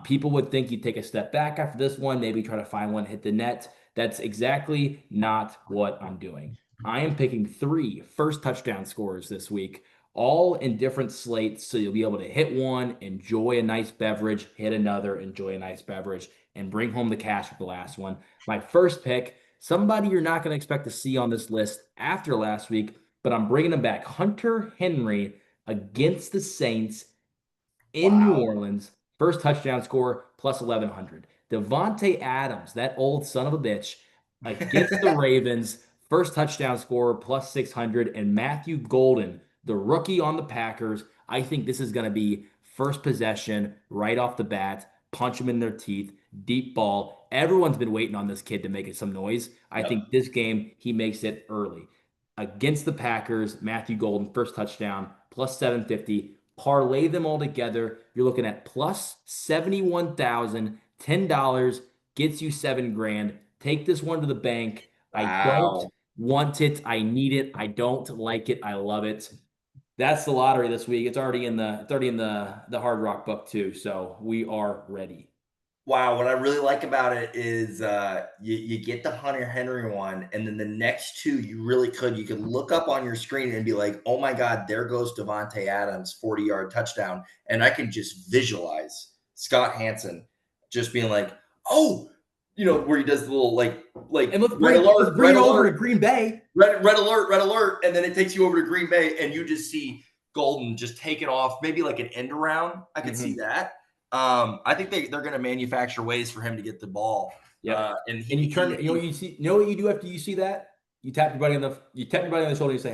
People would think you'd take a step back after this one, maybe try to find one hit the net. That's exactly not what I'm doing. I am picking three first touchdown scorers this week, all in different slates, so you'll be able to hit one, enjoy a nice beverage, hit another, enjoy a nice beverage, and bring home the cash with the last one. My first pick, somebody you're not going to expect to see on this list after last week, but I'm bringing him back. Hunter Henry against the Saints in New wow. Orleans, first touchdown score plus 1100. Devontae Adams, that old son of a bitch, against the Ravens, first touchdown score plus 600. And Matthew Golden, the rookie on the Packers. I think this is going to be first possession right off the bat, punch them in their teeth, deep ball. Everyone's been waiting on this kid to make it some noise. I Yep. think this game, he makes it early. Against the Packers, Matthew Golden, first touchdown, plus 750. Parlay them all together. You're looking at plus 71,000. $10 gets you 7 grand. Take this one to the bank. I don't Wow. want it. I need it. I don't like it. I love it. That's the lottery this week. It's already in the Hard Rock book too. So we are ready. Wow, what I really like about it is you get the Hunter Henry one, and then the next two you could look up on your screen and be like, oh my God, there goes Devontae Adams, 40-yard touchdown. And I can just visualize Scott Hansen just being like, oh, where he does the little And let's red alert, bring red it over to alert, Green Bay. red alert, red alert, and then it takes you over to Green Bay, and you just see Golden just take it off, maybe like an end around. I could see that. I think they're going to manufacture ways for him to get the ball. Yep. And And you turn, you know what you see, you know what you do after you see that? You tap everybody on the shoulder and you say,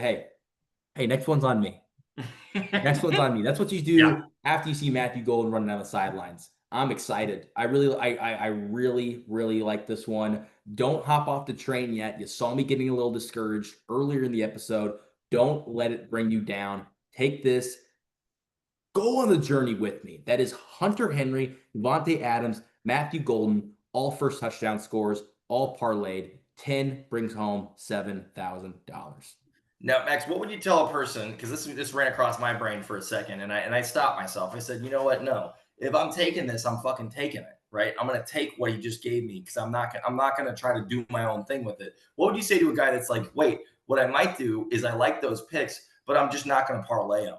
hey, next one's on me. Next one's on me. That's what you yeah, do after you see Matthew Golden running down the sidelines. I'm excited. I really, really like this one. Don't hop off the train yet. You saw me getting a little discouraged earlier in the episode. Don't let it bring you down. Take this. Go on the journey with me. That is Hunter Henry, Devontae Adams, Matthew Golden, all first touchdown scores, all parlayed. 10 brings home $7,000. Now, Max, what would you tell a person? Because this ran across my brain for a second, and I stopped myself. I said, you know what? No, if I'm taking this, I'm fucking taking it. Right? I'm gonna take what he just gave me because I'm not gonna try to do my own thing with it. What would you say to a guy that's like, wait, what I might do is I like those picks, but I'm just not gonna parlay them.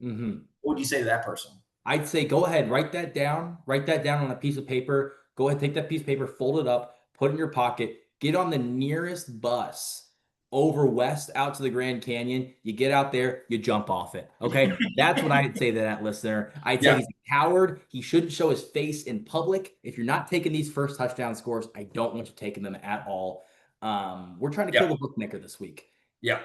Mm-hmm. What would you say to that person? I'd say go ahead, write that down. Write that down on a piece of paper. Go ahead, take that piece of paper, fold it up, put it in your pocket, get on the nearest bus over west out to the Grand Canyon. You get out there, you jump off it. Okay. That's what I'd say to that listener. I'd say Yeah, he's a coward. He shouldn't show his face in public. If you're not taking these first touchdown scores, I don't want you taking them at all. We're trying to yeah, kill the bookmaker this week. yeah.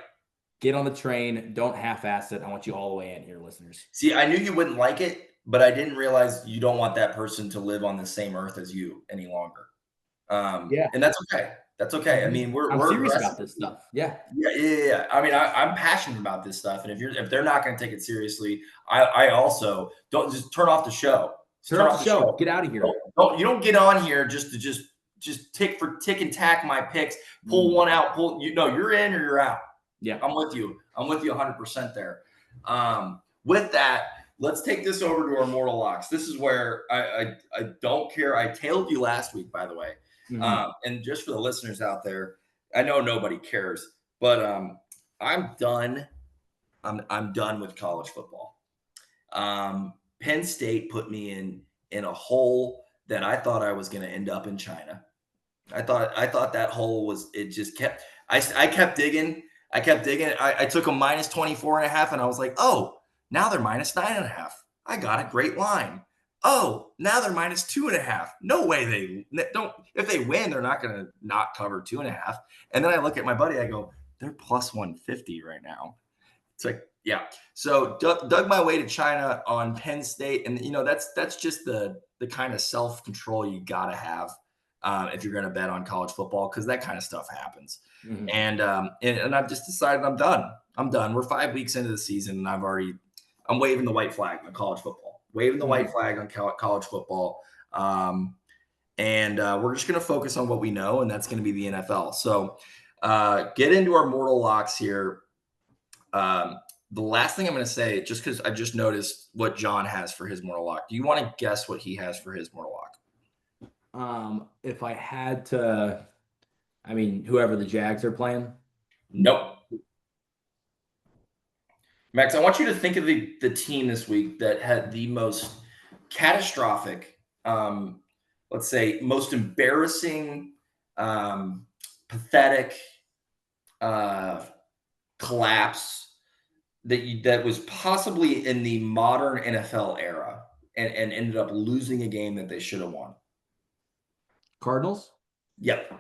Get on the train. Don't half-ass it. I want you all the way in here, listeners. See, I knew you wouldn't like it, but I didn't realize you don't want that person to live on the same earth as you any longer. Yeah. And that's okay. That's okay. I Mhm. mean, I'm we're serious aggressive. about this stuff. Yeah. Yeah. I mean, I'm passionate about this stuff, and if they're not going to take it seriously, I also don't just turn off the show. Just Turn turn off off the the show. show. Get out of here. You don't get on here just to tick and tack my picks, pull one out, you're in or you're out. Yeah. I'm with you 100% there. With that, let's take this over to our mortal locks. This is where I don't care. I tailed you last week, by the way. And just for the listeners out there, I know nobody cares, but I'm done. I'm done with college football. Penn State put me in a hole that I thought I was going to end up in China. I thought that hole was, it just kept, I kept digging. I took a minus 24.5 and I was like, oh, now they're minus 9.5. I got a great line. Oh, now they're minus 2.5. No way they don't. If they win, they're not going to not cover 2.5. And then I look at my buddy, I go, they're plus 150 right now. It's like, yeah. So dug my way to China on Penn State, and that's just the kind of self control you gotta have if you're going to bet on college football, because that kind of stuff happens. And I've just decided I'm done. I'm done. We're 5 weeks into the season, and I'm waving the white flag on college football. Waving the white flag on college football. And we're just going to focus on what we know, and that's going to be the NFL. So get into our mortal locks here. The last thing I'm going to say, just because I just noticed what John has for his mortal lock. Do you want to guess what he has for his mortal lock? If I had to, I mean, whoever the Jags are playing. Nope. Max, I want you to think of the team this week that had the most catastrophic, let's say, most embarrassing, pathetic collapse that was possibly in the modern NFL era and ended up losing a game that they should have won. Cardinals? Yep.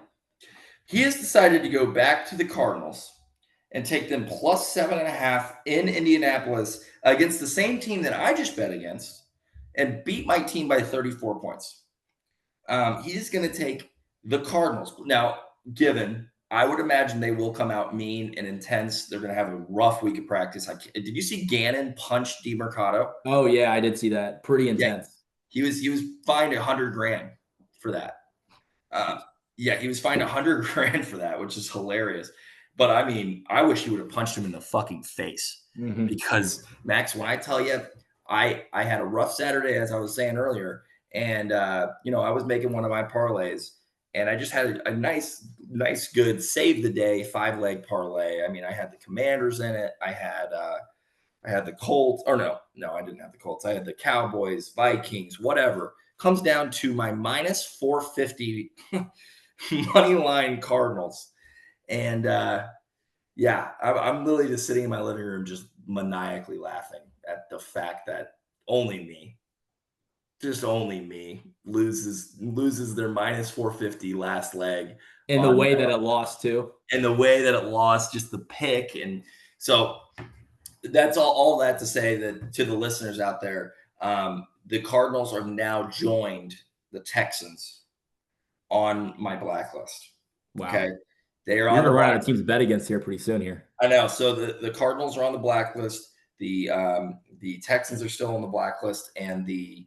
He has decided to go back to the Cardinals and take them plus 7.5 in Indianapolis against the same team that I just bet against and beat my team by 34 points. He's going to take the Cardinals. Now, given, I would imagine they will come out mean and intense. They're going to have a rough week of practice. Did you see Gannon punch DeMercado? Oh, yeah, I did see that. Pretty intense. Yeah, he was fined $100,000 for that. Yeah, he was fined $100,000 for that, which is hilarious. But I mean, I wish he would have punched him in the fucking face because Max, when I tell you, I had a rough Saturday, as I was saying earlier, and I was making one of my parlays, and I just had a nice, good save the day 5-leg parlay. I mean, I had the Commanders in it. I had the Colts, or no, I didn't have the Colts. I had the Cowboys, Vikings, whatever. Comes down to my minus 450 money line Cardinals. And I'm literally just sitting in my living room, just maniacally laughing at the fact that only me loses their minus 450 last leg. In the way that it lost too. And the way that it lost, just the pick. And so that's all that to say that to the listeners out there, the Cardinals are now joined the Texans on my blacklist. Wow. Okay. You're going to run out of teams to bet against here pretty soon here. I know. So the Cardinals are on the blacklist. The Texans are still on the blacklist, and the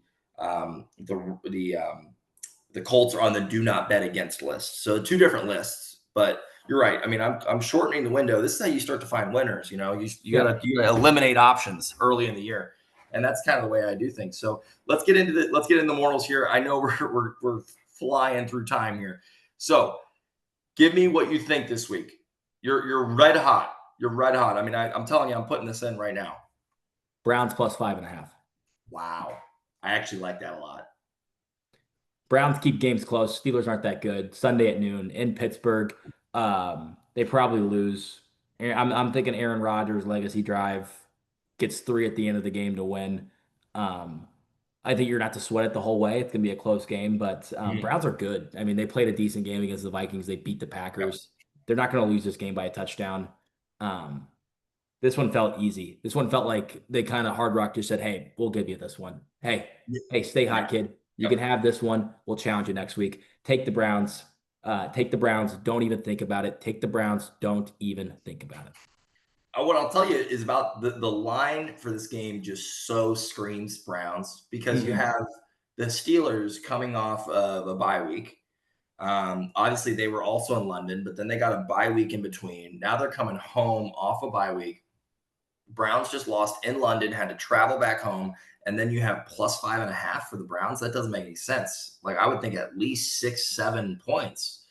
Colts are on the do not bet against list. So 2 different lists. But you're right. I mean, I'm shortening the window. This is how you start to find winners. You gotta eliminate options early in the year, and that's kind of the way I do things. So let's get into the mortals here. I know we're flying through time here. So give me what you think this week. You're red hot. You're red hot. I mean, I'm telling you, I'm putting this in right now. Browns plus 5.5. Wow. I actually like that a lot. Browns keep games close. Steelers aren't that good. Sunday at noon in Pittsburgh. They probably lose. I'm thinking Aaron Rodgers' legacy drive gets 3 at the end of the game to win. I think you're not to sweat it the whole way. It's going to be a close game, but Browns are good. I mean, they played a decent game against the Vikings. They beat the Packers. Yep. They're not going to lose this game by a touchdown. This one felt easy. This one felt like they kind of Hard Rock just said, hey, we'll give you this one. Hey, stay hot, kid. You can have this one. We'll challenge you next week. Take the Browns. Take the Browns. Don't even think about it. Take the Browns. Don't even think about it. What I'll tell you is about the line for this game just so screams Browns because you have the Steelers coming off of a bye week. Obviously, they were also in London, but then they got a bye week in between. Now they're coming home off a bye week. Browns just lost in London, had to travel back home, and then you have plus 5.5 for the Browns. That doesn't make any sense. Like I would think at least 6-7 points.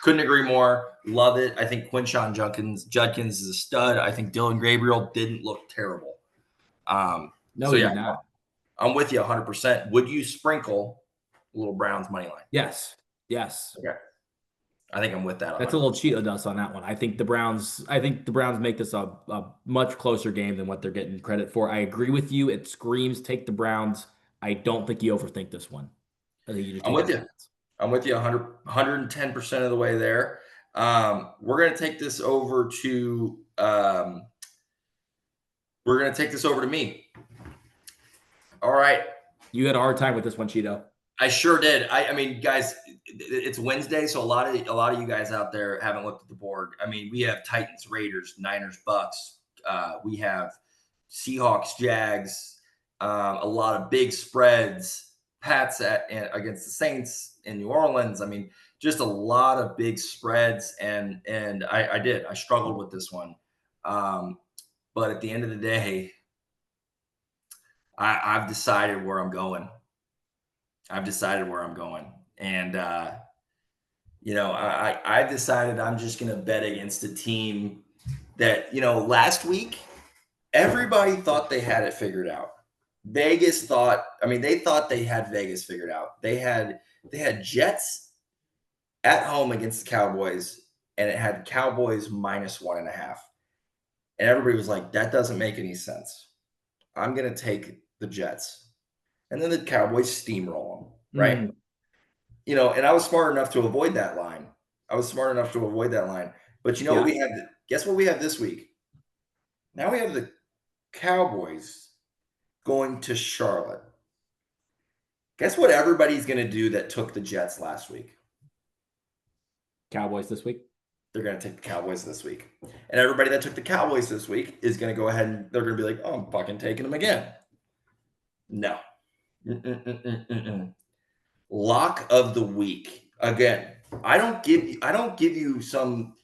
Couldn't agree more. Love it. I think Judkins is a stud. I think Dylan Gabriel didn't look terrible. No, So he yeah, did not. I'm with you 100%. Would you sprinkle a little Browns money line? Yes. Yes. Okay. I think I'm with that. That's a little Cheeto dust on that one. I think the Browns make this a much closer game than what they're getting credit for. I agree with you. It screams take the Browns. I don't think you overthink this one. I think you just I'm take with the you. Browns. I'm with you 110% of the way there. We're going to take this over to me. All right. You had a hard time with this one, Cheeto. I sure did. I mean, guys, it's Wednesday, so a lot of you guys out there haven't looked at the board. I mean, we have Titans, Raiders, Niners, Bucks. We have Seahawks, Jags. A lot of big spreads. Pats against the Saints in New Orleans. I mean, just a lot of big spreads, and I struggled with this one, but at the end of the day, I've decided where I'm going. And I've decided I'm just going to bet against a team that last week everybody thought they had it figured out. They thought they had Vegas figured out. They had Jets at home against the Cowboys, and it had Cowboys -1.5. And everybody was like, that doesn't make any sense. I'm going to take the Jets. And then the Cowboys steamroll them, right? Mm. And I was smart enough to avoid that line. But what we have? Guess what we have this week? Now we have the Cowboys going to Charlotte. Guess what everybody's going to do that took the Jets last week? Cowboys this week? They're going to take the Cowboys this week. And everybody that took the Cowboys this week is going to go ahead and they're going to be like, oh, I'm fucking taking them again. No. Lock of the week. Again, I don't give you some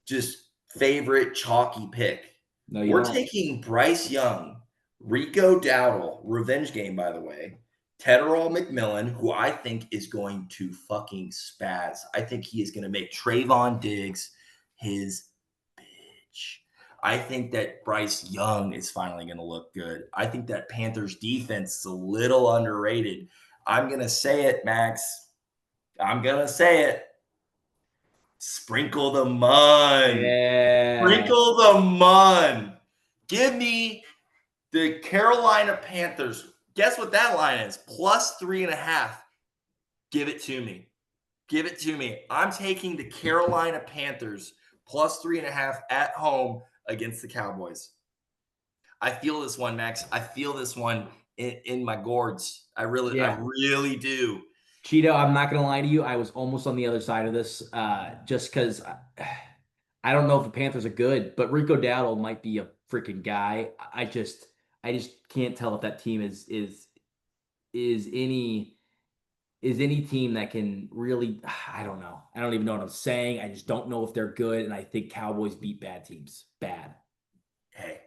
just favorite chalky pick. No, We're taking Bryce Young, Rico Dowdle, revenge game, by the way, Tedderall McMillan, who I think is going to fucking spaz. I think he is going to make Trayvon Diggs his bitch. I think that Bryce Young is finally going to look good. I think that Panthers defense is a little underrated. I'm going to say it, Max. I'm going to say it. Sprinkle the mun. Yeah. Sprinkle the mun. Give me the Carolina Panthers. Guess what that line is? +3.5. Give it to me. I'm taking the Carolina Panthers +3.5 at home against the Cowboys. I feel this one, Max. I feel this one in my gourds. I really do. Cheeto, I'm not going to lie to you. I was almost on the other side of this just because I don't know if the Panthers are good, but Rico Dowdle might be a freaking guy. I just can't tell if that team is any team that can really. I don't know. I don't even know what I'm saying. I just don't know if they're good, and I think Cowboys beat bad teams. Bad. Hey,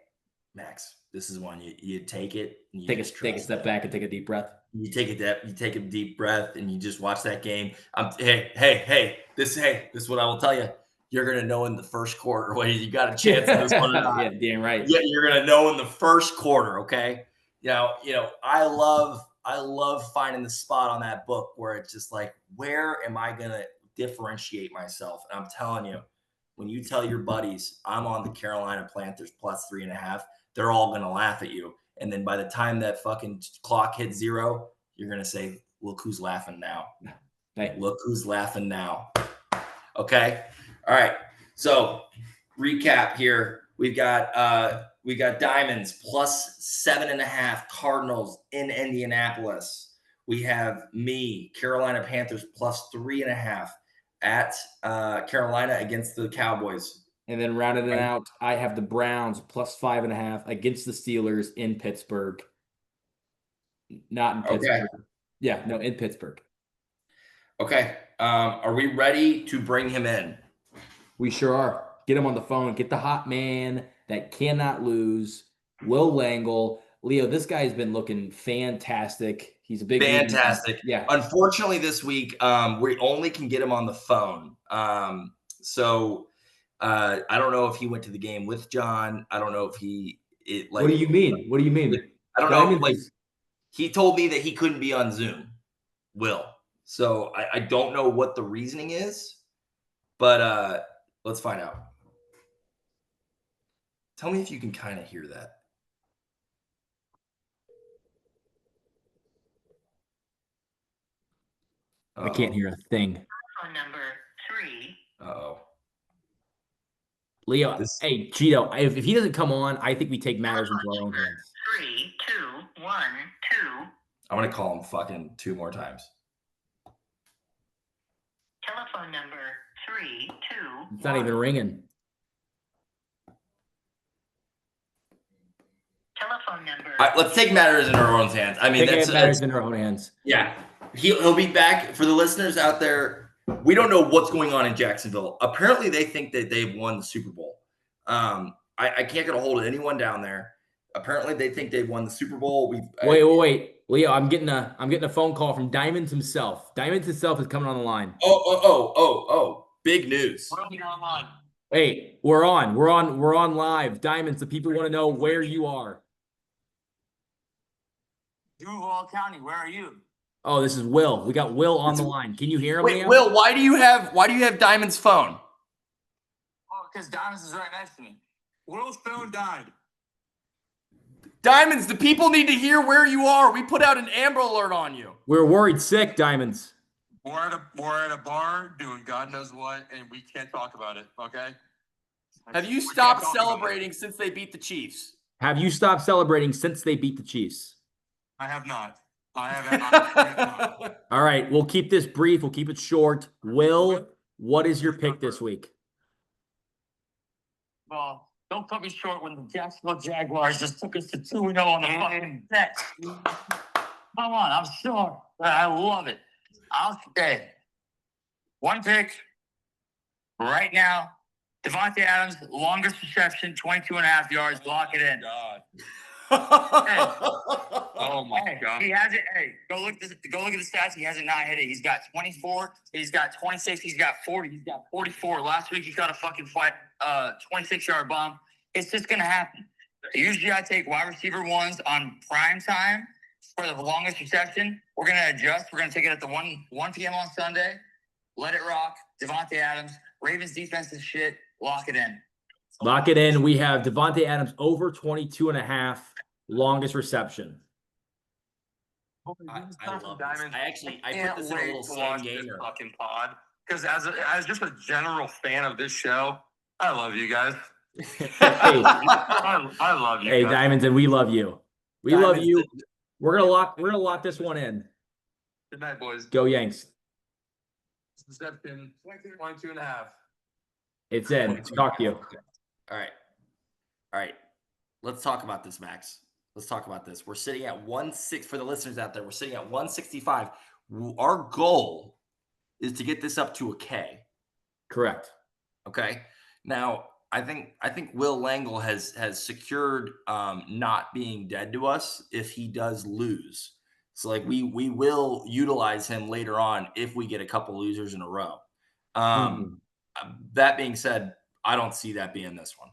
Max, this is one you take it. And you take a step back and take a deep breath. You take a deep breath and you just watch that game. Hey, this is what I will tell you. You're gonna know in the first quarter whether you got a chance in this one or not. Yeah, damn right. Yeah, you're gonna know in the first quarter. Okay. I love finding the spot on that book where it's just like, where am I gonna differentiate myself? And I'm telling you, when you tell your buddies I'm on the Carolina Panthers +3.5, they're all gonna laugh at you. And then by the time that fucking clock hits 0, you're going to say, look who's laughing now. Hey. Look who's laughing now. Okay. All right. So recap here. We've got Diamonds +7.5 Cardinals in Indianapolis. We have me, Carolina Panthers +3.5 at Carolina against the Cowboys. And then rounding it out, I have the Browns +5.5 against the Steelers in Pittsburgh. Not in Okay. Pittsburgh. Yeah, no, in Pittsburgh. Okay. Are we ready to bring him in? We sure are. Get him on the phone. Get the hot man that cannot lose, Will Langle. Leo, this guy's been looking fantastic. He's a big league man. Fantastic. Yeah. Unfortunately, this week we only can get him on the phone. So I don't know if he went to the game with John. I don't know if What do you mean? What do you mean? I don't know. Diamonds Like is he told me that he couldn't be on Zoom. Will. So I don't know what the reasoning is, but let's find out. Tell me if you can kind of hear that. I can't hear a thing. Phone number 3. Uh-oh. Leo, This hey, Cheeto, if he doesn't come on, I think we take matters into our own hands. 3 2 1 2. I'm gonna call him fucking 2 more times. Telephone number 3 2. It's not even ringing. Telephone number. All right, let's take matters in our own hands. I mean, Taking matters into our own hands. Yeah, he'll be back. For the listeners out there, we don't know what's going on in Jacksonville. Apparently, they think that they've won the Super Bowl. I can't get a hold of anyone down there. Apparently, they think they've won the Super Bowl. Wait, Leo, I'm getting a phone call from Diamonds himself. Diamonds himself is coming on the line. Oh! Big news. We'll be online. Hey, we're on live. Diamonds, the people want to know where you are. Duval County, where are you? Oh, this is Will. We got Will on the line. Can you hear him, Wait, Leo? Will, why do you have Diamond's phone? Oh, because Diamonds is right next to me. Will's phone died. Diamonds, the people need to hear where you are. We put out an Amber Alert on you. We're worried sick, Diamonds. We're at a bar doing God knows what, and we can't talk about it. Okay. Have you stopped celebrating since they beat the Chiefs? Have you stopped celebrating since they beat the Chiefs? I have not. I haven't. All right, we'll keep this brief. We'll keep it short. Will, what is your pick this week? Well, don't cut me short when the Jacksonville Jaguars just took us to 2-0 on the fucking bet. Come on, I'm sure. I love it. I'll stay. One pick right now. Devontae Adams, longest reception, 22.5 yards. Lock it in. God. Oh my God. He hasn't. Hey, go look at the stats. He hasn't not hit it. He's got 24. He's got 26. He's got 40. He's got 44. Last week he got a fucking 26-yard bomb. It's just gonna happen. Usually I take wide receiver ones on prime time for the longest reception. We're gonna adjust. We're gonna take it at the 1 p.m. on Sunday. Let it rock. Devontae Adams. Ravens defense is shit. Lock it in. Lock it in. We have Devontae Adams over 22.5, longest reception. I love this. I put this in a little watch game this gamer. fucking pod because as just a general fan of this show, I love you guys. Hey, I love you. hey, guys. Diamonds, and we love you. We Diamonds, love you. We're gonna lock this one in. Good night, boys. Go Yanks. Reception 22 and a half. It's in. Talk to you. All right. Let's talk about this, Max. Let's talk about this. We're sitting at 1-6 for the listeners out there. We're sitting at 165. Our goal is to get this up to a K. Correct. Okay. Now, I think Will Langle has secured not being dead to us if he does lose. So like we will utilize him later on if we get a couple losers in a row. That being said, I don't see that being this one.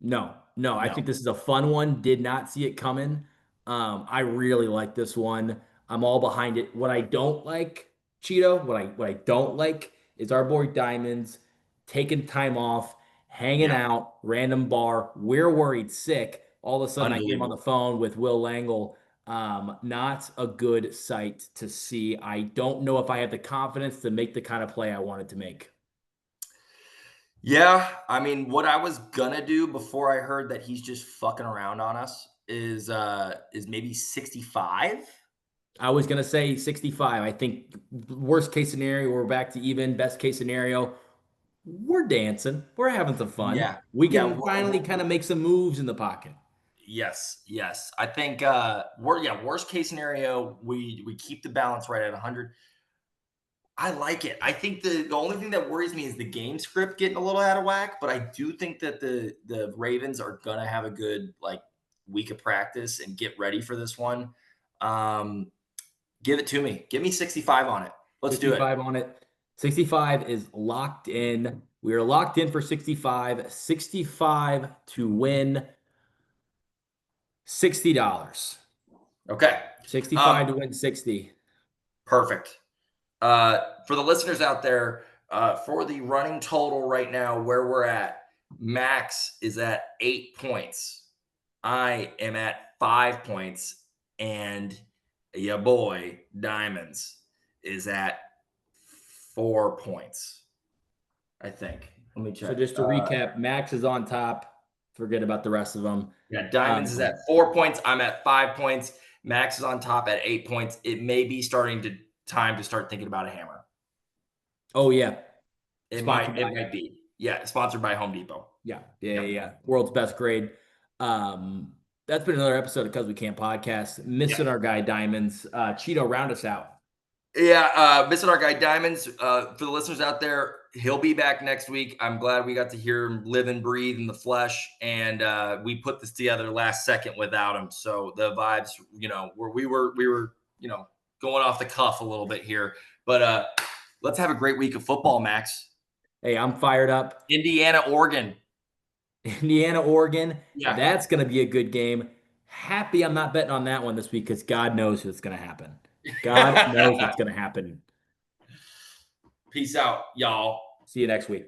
No. I think this is a fun one. Did not see it coming. I really like this one. I'm all behind it. What I don't like, Cheeto, what I don't like is our boy Diamonds taking time off, hanging out, random bar. We're worried sick. All of a sudden, I came on the phone with Will Langle. Not a good sight to see. I don't know if I have the confidence to make the kind of play I wanted to make. Yeah, I mean, what I was gonna do before I heard that he's just fucking around on us is maybe 65. I was gonna say 65. I think worst case scenario, we're back to even. Best case scenario, we're dancing. We're having some fun. Yeah. We can finally kind of make some moves in the pocket. Yes. I think worst case scenario, we keep the balance right at 100. I like it. I think the only thing that worries me is the game script getting a little out of whack, but I do think that the Ravens are gonna have a good week of practice and get ready for this one. Give it to me. Give me 65 on it. Let's do it. 65 on it. 65 is locked in. We are locked in for 65. 65 to win $60. Okay. 65 to win 60. Perfect. For the listeners out there, for the running total right now, where we're at, Max is at 8 points. I am at 5 points, and your boy Diamonds is at 4 points. I think. Let me check. So just to recap, Max is on top. Forget about the rest of them. Yeah, Diamonds is at 4 points. I'm at 5 points. Max is on top at 8 points. It may be time to start thinking about a hammer. Oh yeah, it might be. Yeah, sponsored by Home Depot. Yeah. World's best grade. That's been another episode of Cause We Can't podcast. Missing our guy Diamonds. Cheeto, round us out. Yeah, missing our guy Diamonds. For the listeners out there, he'll be back next week. I'm glad we got to hear him live and breathe in the flesh, and we put this together last second without him. So the vibes, we were going off the cuff a little bit here, but let's have a great week of football, Max. Hey, I'm fired up. Indiana, Oregon. Yeah. That's going to be a good game. Happy I'm not betting on that one this week because God knows what's going to happen. God knows what's going to happen. Peace out, y'all. See you next week.